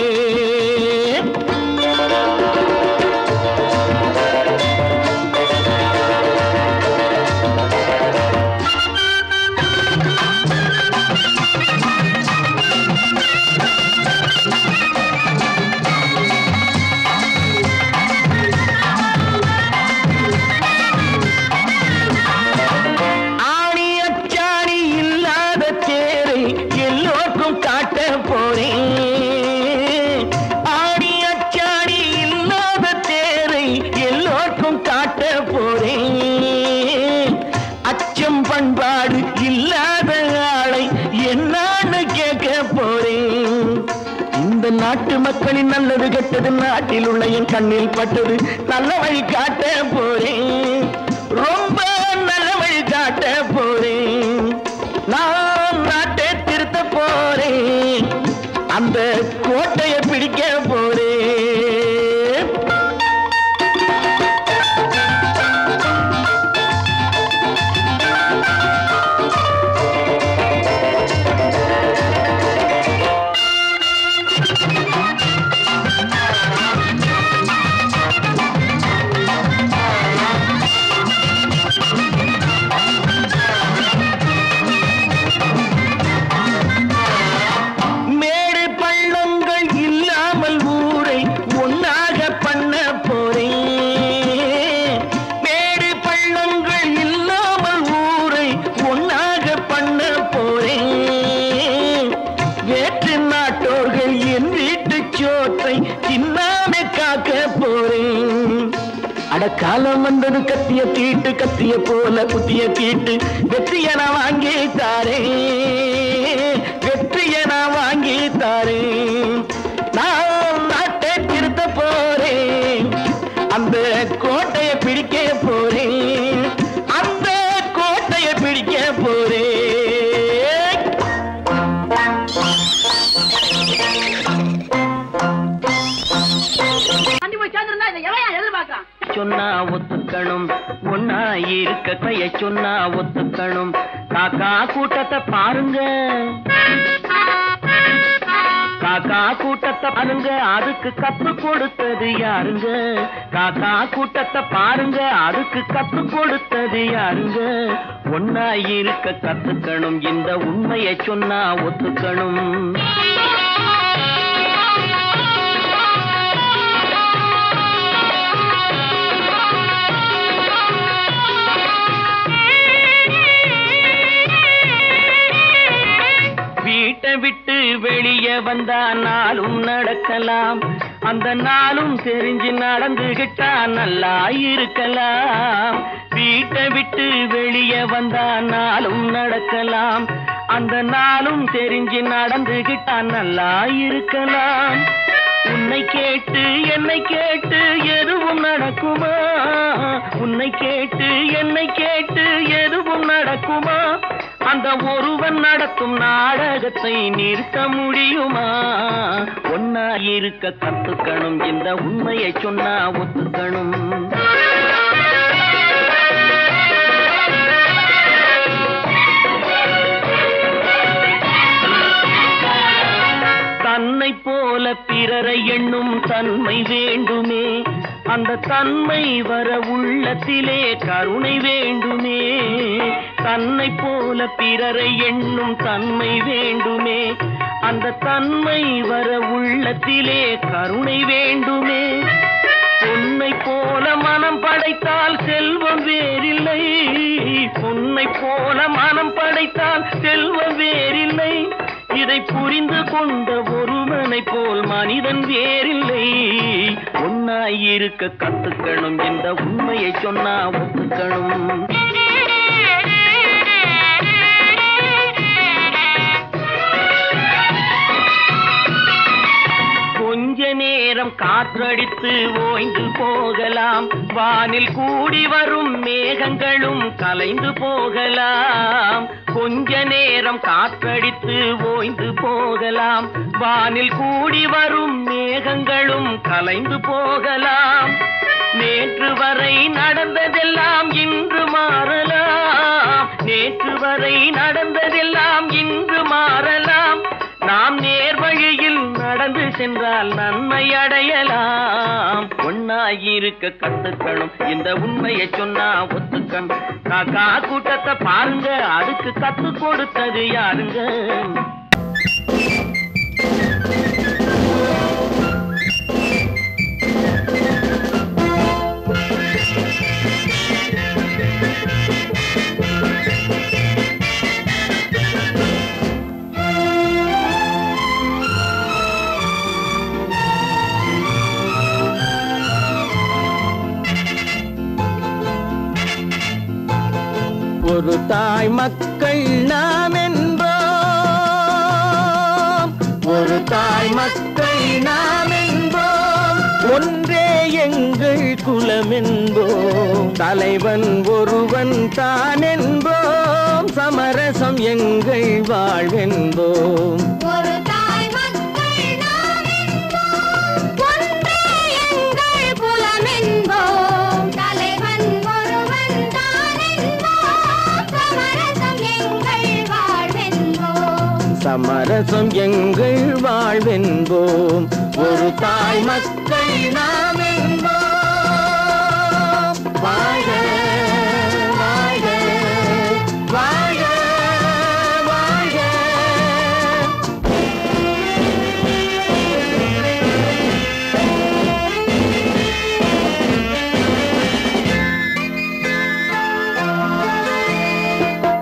பண்பாடு இல்லாத ஆளை என்னான்னு கேட்க போறேன். இந்த நாட்டு மக்களின் நல்லது கெட்டது நாட்டில் உள்ள என் கண்ணில் பட்டது நல்ல வழி காட்ட போறேன். ரொம்ப நல்ல வழி காட்ட போறேன். நான் நாட்டை திருத்த போறேன். அந்த கோட்டையை பிடிக்க போறேன். காலம் வந்தது கத்திய தீட்டு கத்திய போல புத்திய தீட்டு வெற்றிய நான் வாங்கி தாரேன். வெற்றிய நான் வாங்கி தாரேன். நான் நாட்டை திருத்த போறேன். அந்த கோட்டையை பிடிக்க போறேன். அந்த கோட்டையை பிடிக்க போறேன். சொன்னா ஒத்துக்கணும் ஒன்னா இருக்க கைய சொன்னா ஒத்துக்கணும். காக்கா கூட்டத்தை பாருங்க. காக்கா கூட்டத்தை பாருங்க. அதுக்கு கத்து கொடுத்தது யாருங்க? காக்கா கூட்டத்தை பாருங்க. அதுக்கு கத்து கொடுத்தது யாருங்க? ஒன்னா இருக்க கத்துக்கணும். இந்த உண்மையை சொன்னா ஒத்துக்கணும். வீட்டை விட்டு வெளியே வந்தா நாளும் நடக்கலாம். அந்த நாளும் தெரிஞ்சு நடந்துகிட்டா நல்லா இருக்கலாம். வீட்டை விட்டு வெளியே வந்தா நாளும் நடக்கலாம். அந்த நாளும் தெரிஞ்சு நடந்துகிட்டா நல்லா இருக்கலாம். உன்னை கேட்டு என்னை கேட்டு எதுவும் நடக்குமா? உன்னை கேட்டு என்னை கேட்டு எதுவும் நடக்குமா? அந்த ஒருவன் நடத்தும் நாடகத்தை நிறுத்த முடியுமா? ஒன்னா இருக்க கத்துக்கணும். இந்த உண்மையை சொன்னா ஒத்துக்கணும். தன்னை போல பிறரை எண்ணும் தன்மை வேண்டுமே. அந்த தன்மை வர உள்ளத்திலே கருணை வேண்டுமே. தன்னை போல பிறரை எண்ணும் தன்மை வேண்டுமே. அந்த தன்மை வர உள்ளத்திலே கருணை வேண்டுமே. பொன்னை போல மனம் படைத்தால் செல்வம் வேறில்லை. பொன்னை போல மனம் படைத்தால் செல்வம் வேறில்லை. இதை புரிந்து கொண்ட ஒருவனை போல் மனிதன் வேறில்லை. ஒன்னாயிருக்க கத்துக்கணும். இந்த உண்மையை சொன்னா ஒத்துக்கணும். நேரம் காற்றடித்து ஓய்ந்து போகலாம், வானில் கூடி வரும் மேகங்களும் கலைந்து போகலாம். கொஞ்ச நேரம் காற்றடித்து ஓய்ந்து போகலாம், வானில் கூடி வரும் மேகங்களும் கலைந்து போகலாம். நேற்று வரை நடந்ததெல்லாம் இன்று மாறலாம், நேற்று வரை நடந்ததெல்லாம் இன்று மாறலாம். நாம் நேர் வழியில் நடந்து சென்றால் நன்மை அடையலாம். ஒன்னாயிருக்க கத்துக்கணும், இந்த உண்மையை சொன்னா ஒத்துக்கணும். காக்கா கூட்டத்தை பாருங்க, அதுக்கு கத்து கொடுத்தது யாருங்க? ஒரு தாய் மக்கள் நாம் என்போம், ஒரு தாய் மக்கள் நாம் என்போம், ஒன்றே எங்கள் குலம் என்போம், தலைவன் ஒருவன் தான் என்போம், சமரசம் எங்கள் வாழ்வென்போம். சமரசம் எங்கள் வாழ்வென்போம், ஒரு தாய் மக்கள் நாம் என்போம். வாழ்க வாழ்க வாழ்க வாழ்க.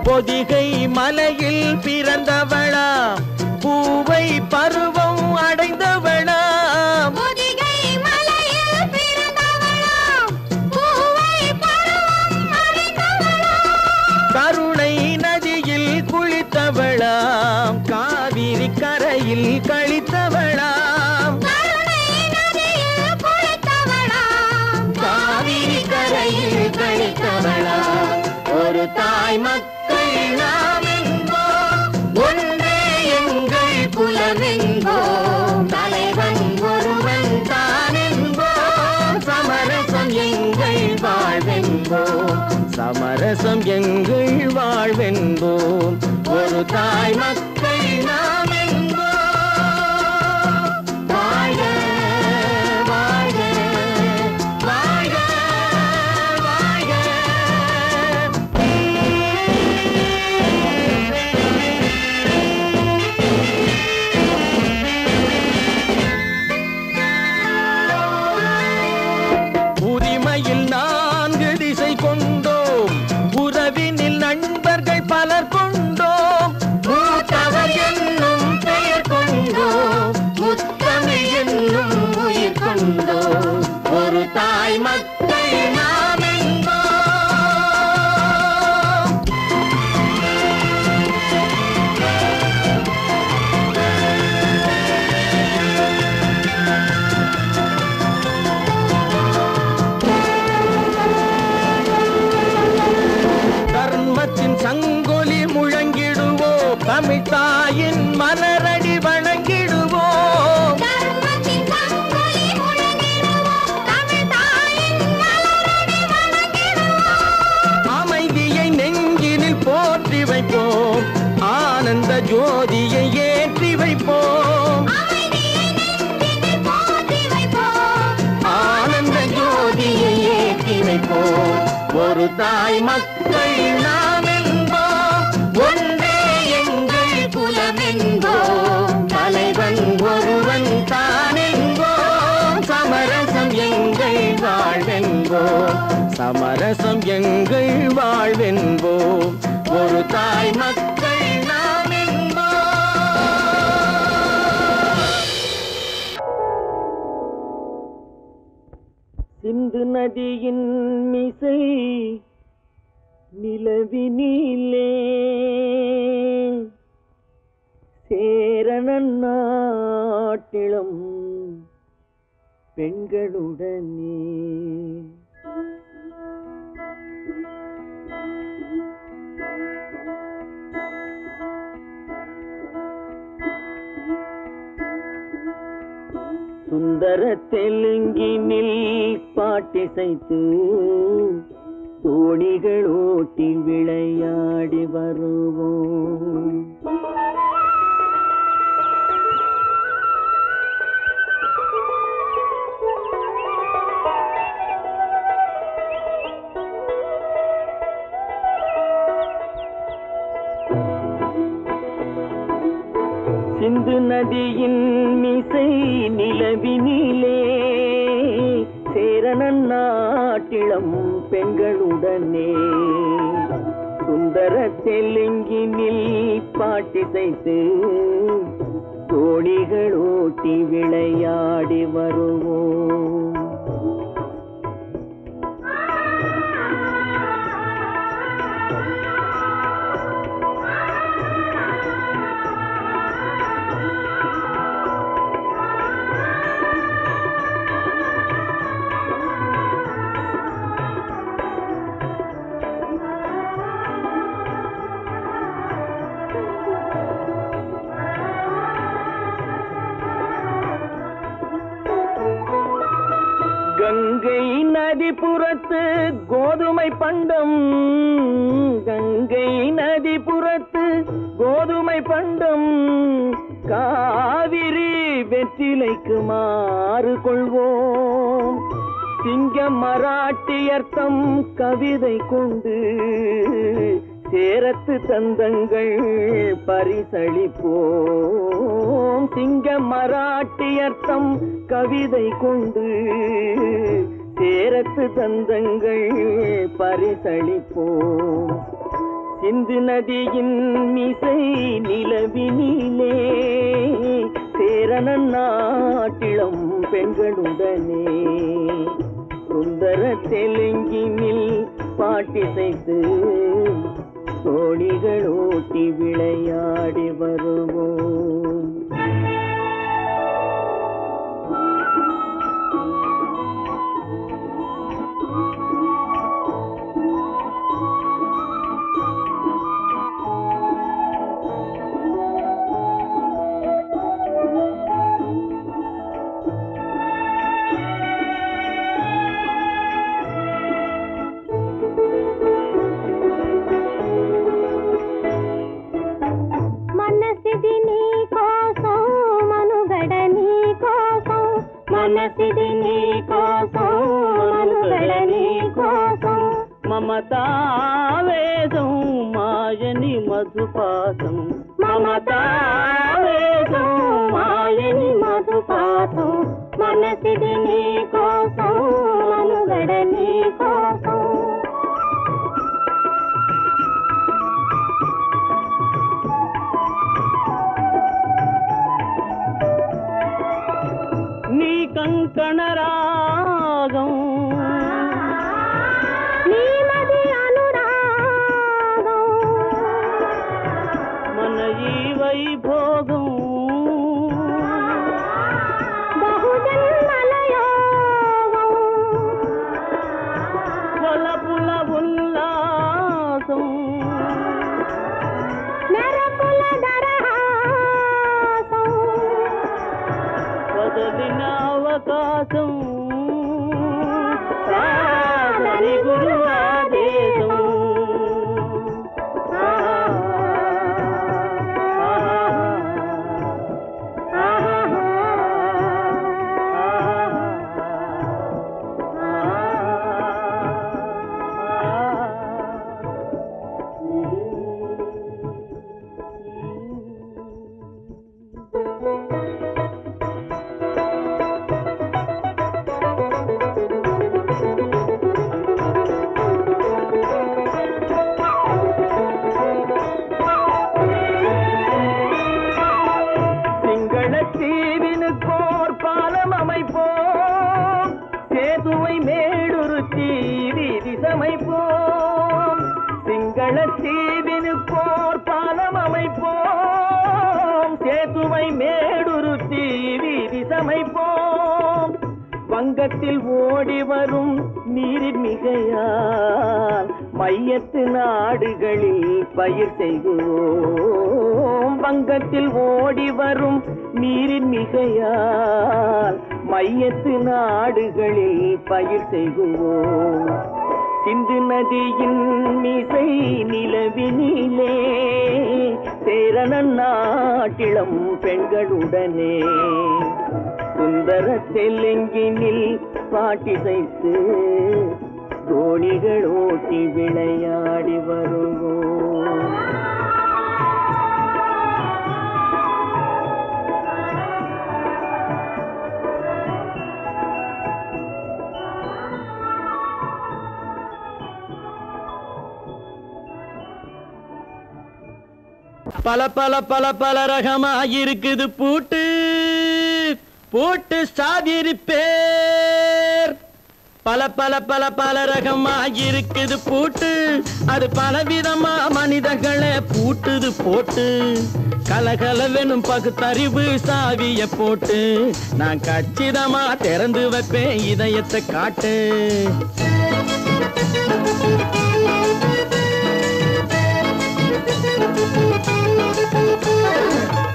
பொதிகை மலையில் பிறந்தவளா, பூவை பருவம் அடைந்தவளா, பொதிகை மலையில் பிறந்தவளா, பூவை பருவம் அடைந்தவளா, கருணை நதியில் குளித்தவளா, காவிரி கரையில் கழித்தவளா, கருணை நதியில் குளித்தவளா, காவிரி கரையில் கழித்தவளா. ஒரு தாய் மக்கள் நாம் என்போம், ஒன்றே எங்கள் குலம் என்போம், தலைவன் ஒருவன் தான் என்போம், சமரசம் எங்கள் வாழ்வென்போம், சமரசம் எங்கள் வாழ்வென்போம். ஒரு தாய் மக்கள் நாம் என்போம். வாழ்க வாழ்க வாழ்க வாழ்க. உரிமையில் 4 திசை கொண்டோம், உறவினில் நண்பர்கள் பலர் கொண்டோம், மூத்தவர் என்னும் பெயர் கொண்டோம், முத்தமிழ் என்னும் உயிர் கொண்டோம், ஒரு தாய் மக்கள் நாம் என்போம். தர்மத்தின் சங்கொலி முழங்கிடுவோம், தமிழ் தாயின் மலரடி வணங்கிடுவோம், தர்மத்தின் சங்கொலி முழங்கிடுவோம், தமிழ் தாயின் மலரடி வணங்கிடுவோம், அமைதியை நெஞ்சினில் போற்றி வைப்போம், ஆனந்த ஜோதியை ஏற்றி வைப்போம், அமைதியை நெஞ்சினில் போற்றி வைப்போம், ஆனந்த ஜோதியை ஏற்றி வைப்போம். ஒரு தாய் மக்கள் நாம் என்போம், ஒன்றே எங்கள் குலம் என்போம், தலைவன் ஒருவன் தான் என்போம், சமரசம் எங்கள் வாழ்வென்போம், சமரசம் எங்கள் வாழ்வென்போம். ஒரு தாய் மக்கள் நாம் என்போம். சிந்து நதியின் மிசை நிலவினிலே சேரணன் நாட்டிலும் பெண்களுடனே. சுந்தர தெலுங்கினில் பாட்டிசைத்து தோணிகள் ஓட்டி விளையாடி வருவோம். சிந்து நதியின் மிசை நிலவினிலே சேரணன் நாட்டிளம் பெண்களுடனே சுந்தர தெலுங்கினில் பாட்டிசைத்து தோணிகள் ஓட்டி விளையாடி வருவோம். கங்கை நதிபுறத்து கோதுமை பண்டம், கங்கை நதிபுறத்து கோதுமை பண்டம், காவிரி வெற்றிலைக்கு மாறு கொள்வோம். சிங்க மராட்டியர்த்தம் கவிதை கொண்டு சேரத்து தந்தங்கள் பரிசளிப்போம். சிங்க மராட்டியர்த்தம் கவிதை கொண்டு சேரத்து தந்தங்கள் பரிசளிப்போம். சிந்து நதியின் மிசை நிலவினிலே சேரணன் நாட்டிளம் பெண்களுடனே சுந்தர தெலுங்கினில் பாட்டிசைத்து தோணிகள் ஓட்டி விளையாடி வருவோம். మనసిది నీ కోసం మనుగడ నీ కోసం మమతావేదం మాయని మధుపాసం మమతావేదం మాయని మధుపాసం మనసిది నీ కోసం మనుగడ నీ కోసం నీ కంకణ రాగం నీ మది అనురాగం మన ఈ వైభోగం బహుజన్మల యోగం వలపుల ఉల్లాసం మెరపుల దరహాసం వదలిన అవకాశం సాధని గురు ఆదేశం வங்கத்தில் ஓடி வரும் நீரின் மிகையால் மையத்து நாடுகளில் பயிர் செய்குவோம். வங்கத்தில் ஓடி வரும் நீரின் மிகையால் மையத்து நாடுகளில் பயிர் செய்குவோம். சிந்து நதியின் மிசை நிலவினிலே சேரணன் நாட்டிளம் பெண்களுடனே சுந்தர தெலுங்கினில் பாட்டிசைத்து தோணிகள் ஓட்டி விளையாடி வருவோம். பல பல பல பல ரகமாயிருக்குது பூட்டு பூட்டு சாதிரி பேர். பல பல பல பல ரகமாயிருக்குது பூட்டு அது பலவிதமா மனிதர்களை பூட்டுது போட்டு. கலகலவெனும் பகுத்தறிவு சாவிய போட்டு நான் கச்சிதமா திறந்து வைப்பேன் இதயத்தை காட்டு.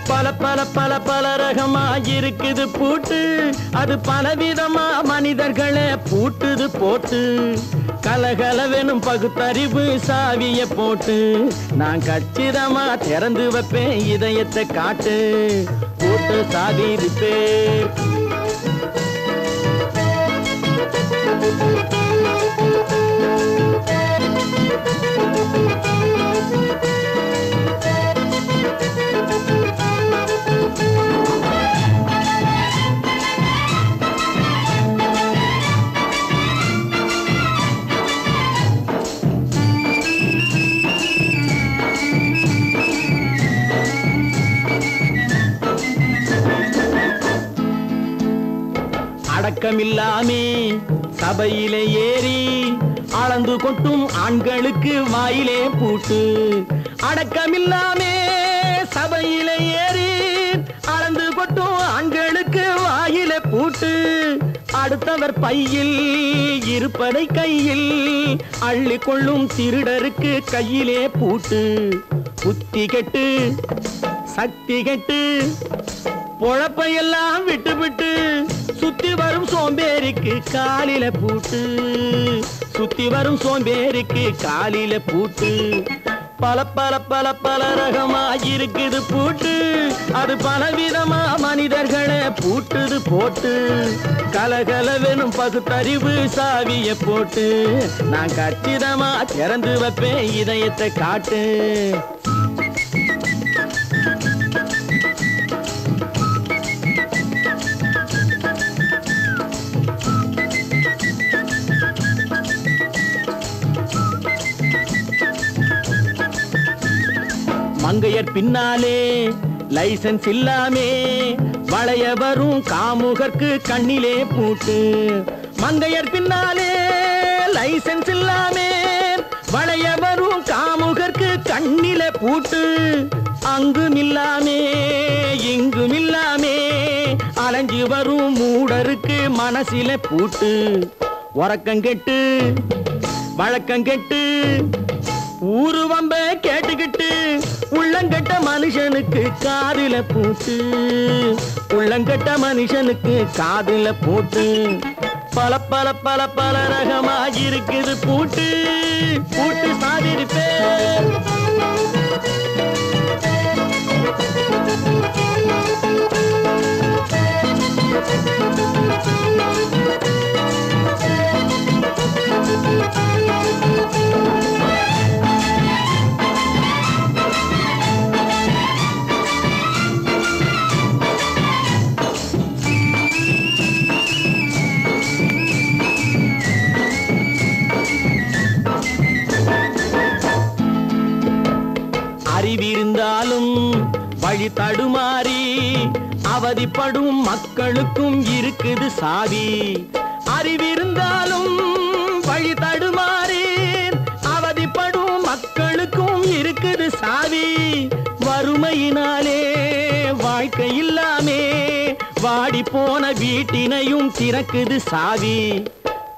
பல பல பல பல ரகமாயிருக்குது பூட்டு அது பலவிதமா மனிதர்களை பூட்டுது போட்டு. கலகலவெனும் பகுத்தறிவு சாவிய போட்டு நான் கச்சிதமா திறந்து வைப்பேன் இதயத்தை காட்டு. போட்டு சாதிரி பேர். அடக்கமில்லாமே சபையிலே ஏறி அளந்து கொட்டும் ஆண்களுக்கு வாயிலே பூட்டு. அடக்கமில்லாமே சபையிலே ஏறி அளந்து கொட்டும் ஆண்களுக்கு வாயிலே பூட்டு. அடுத்தவர் பையில் இருப்பதை கையில் அள்ளி கொள்ளும் திருடருக்கு கையிலே பூட்டு. புத்தி கெட்டு சக்தி கெட்டு பொழப்பையெல்லாம் விட்டு விட்டு சுத்தி வரும் சோம்பேறிக்கு காலில பூட்டு. சுத்தி வரும் சோம்பேறிக்கு காலில பூட்டு. பல பல பல பல ரகமாயிருக்குது பூட்டு அது பலவிதமா மனிதர்களை பூட்டுது போட்டு. கலகலவெனும் பகுத்தறிவு சாவிய போட்டு நான் கச்சிதமா திறந்து வைப்பேன் இதயத்தை காட்டு. மங்கையர் பின்னாலே லைசன்ஸ் இல்லாமே வளைய வரும் காமுகர்க்கு கண்ணிலே பூட்டு. மங்கையர் பின்னாலே லைசன்ஸ் இல்லாமே வளைய வரும் காமுகர்க்கு கண்ணிலே பூட்டு. அங்கும் இல்லாமே இங்கும் இல்லாமே அலைஞ்சு வரும் மூடருக்கு மனசிலே பூட்டு. உறக்கங்கெட்டு வழக்கங்கெட்டு ஊரு வம்ப கேட்டுக்கிட்டு உள்ளங்கட்ட மனுஷனுக்கு காதில பூட்டு. உள்ளங்கட்ட மனுஷனுக்கு காதில பூட்டு. பல பல பல பல ரகமாயிருக்குது பூட்டு பூட்டு சாதிரி பேர். அறிவிருந்தாலும் வழி தடுமாறி அவதிப்படும் மக்களுக்கும் இருக்குது சாவி. அறிவிருந்தாலும் வழி தடுமாறி அவதிப்படும் மக்களுக்கும் இருக்குது சாவி. வறுமையினாலே வாழ்க்கை இல்லாமே வாடி போன வீட்டினையும் திறக்குது சாவி.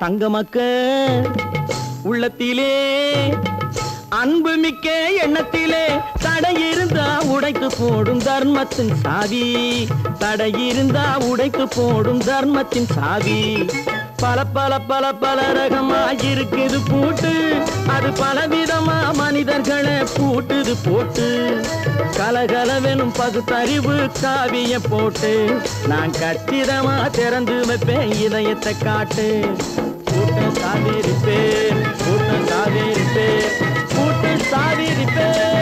தங்கமக்க உள்ளத்திலே அன்பு மிக்க எண்ணத்திலே தடை இருந்தா உடைத்து போடும் தர்மத்தின் சாவி. தடை இருந்தா உடைத்து போடும் தர்மத்தின் சாவி. பல பல பல பல ரகமாயிருக்குது பூட்டு, அது பலவிதமா மனிதர்களை பூட்டுது போட்டு. கலகலவெனும் பகுத்தறிவு காவிய போட்டு நான் கச்சிதமா திறந்து வைப்பேன் இதயத்தை காட்டு. கூட்டம் சாவேரி பேர், கூட்டம் சாவேரி பேர், கூட்டம் சாவேரி பேர்.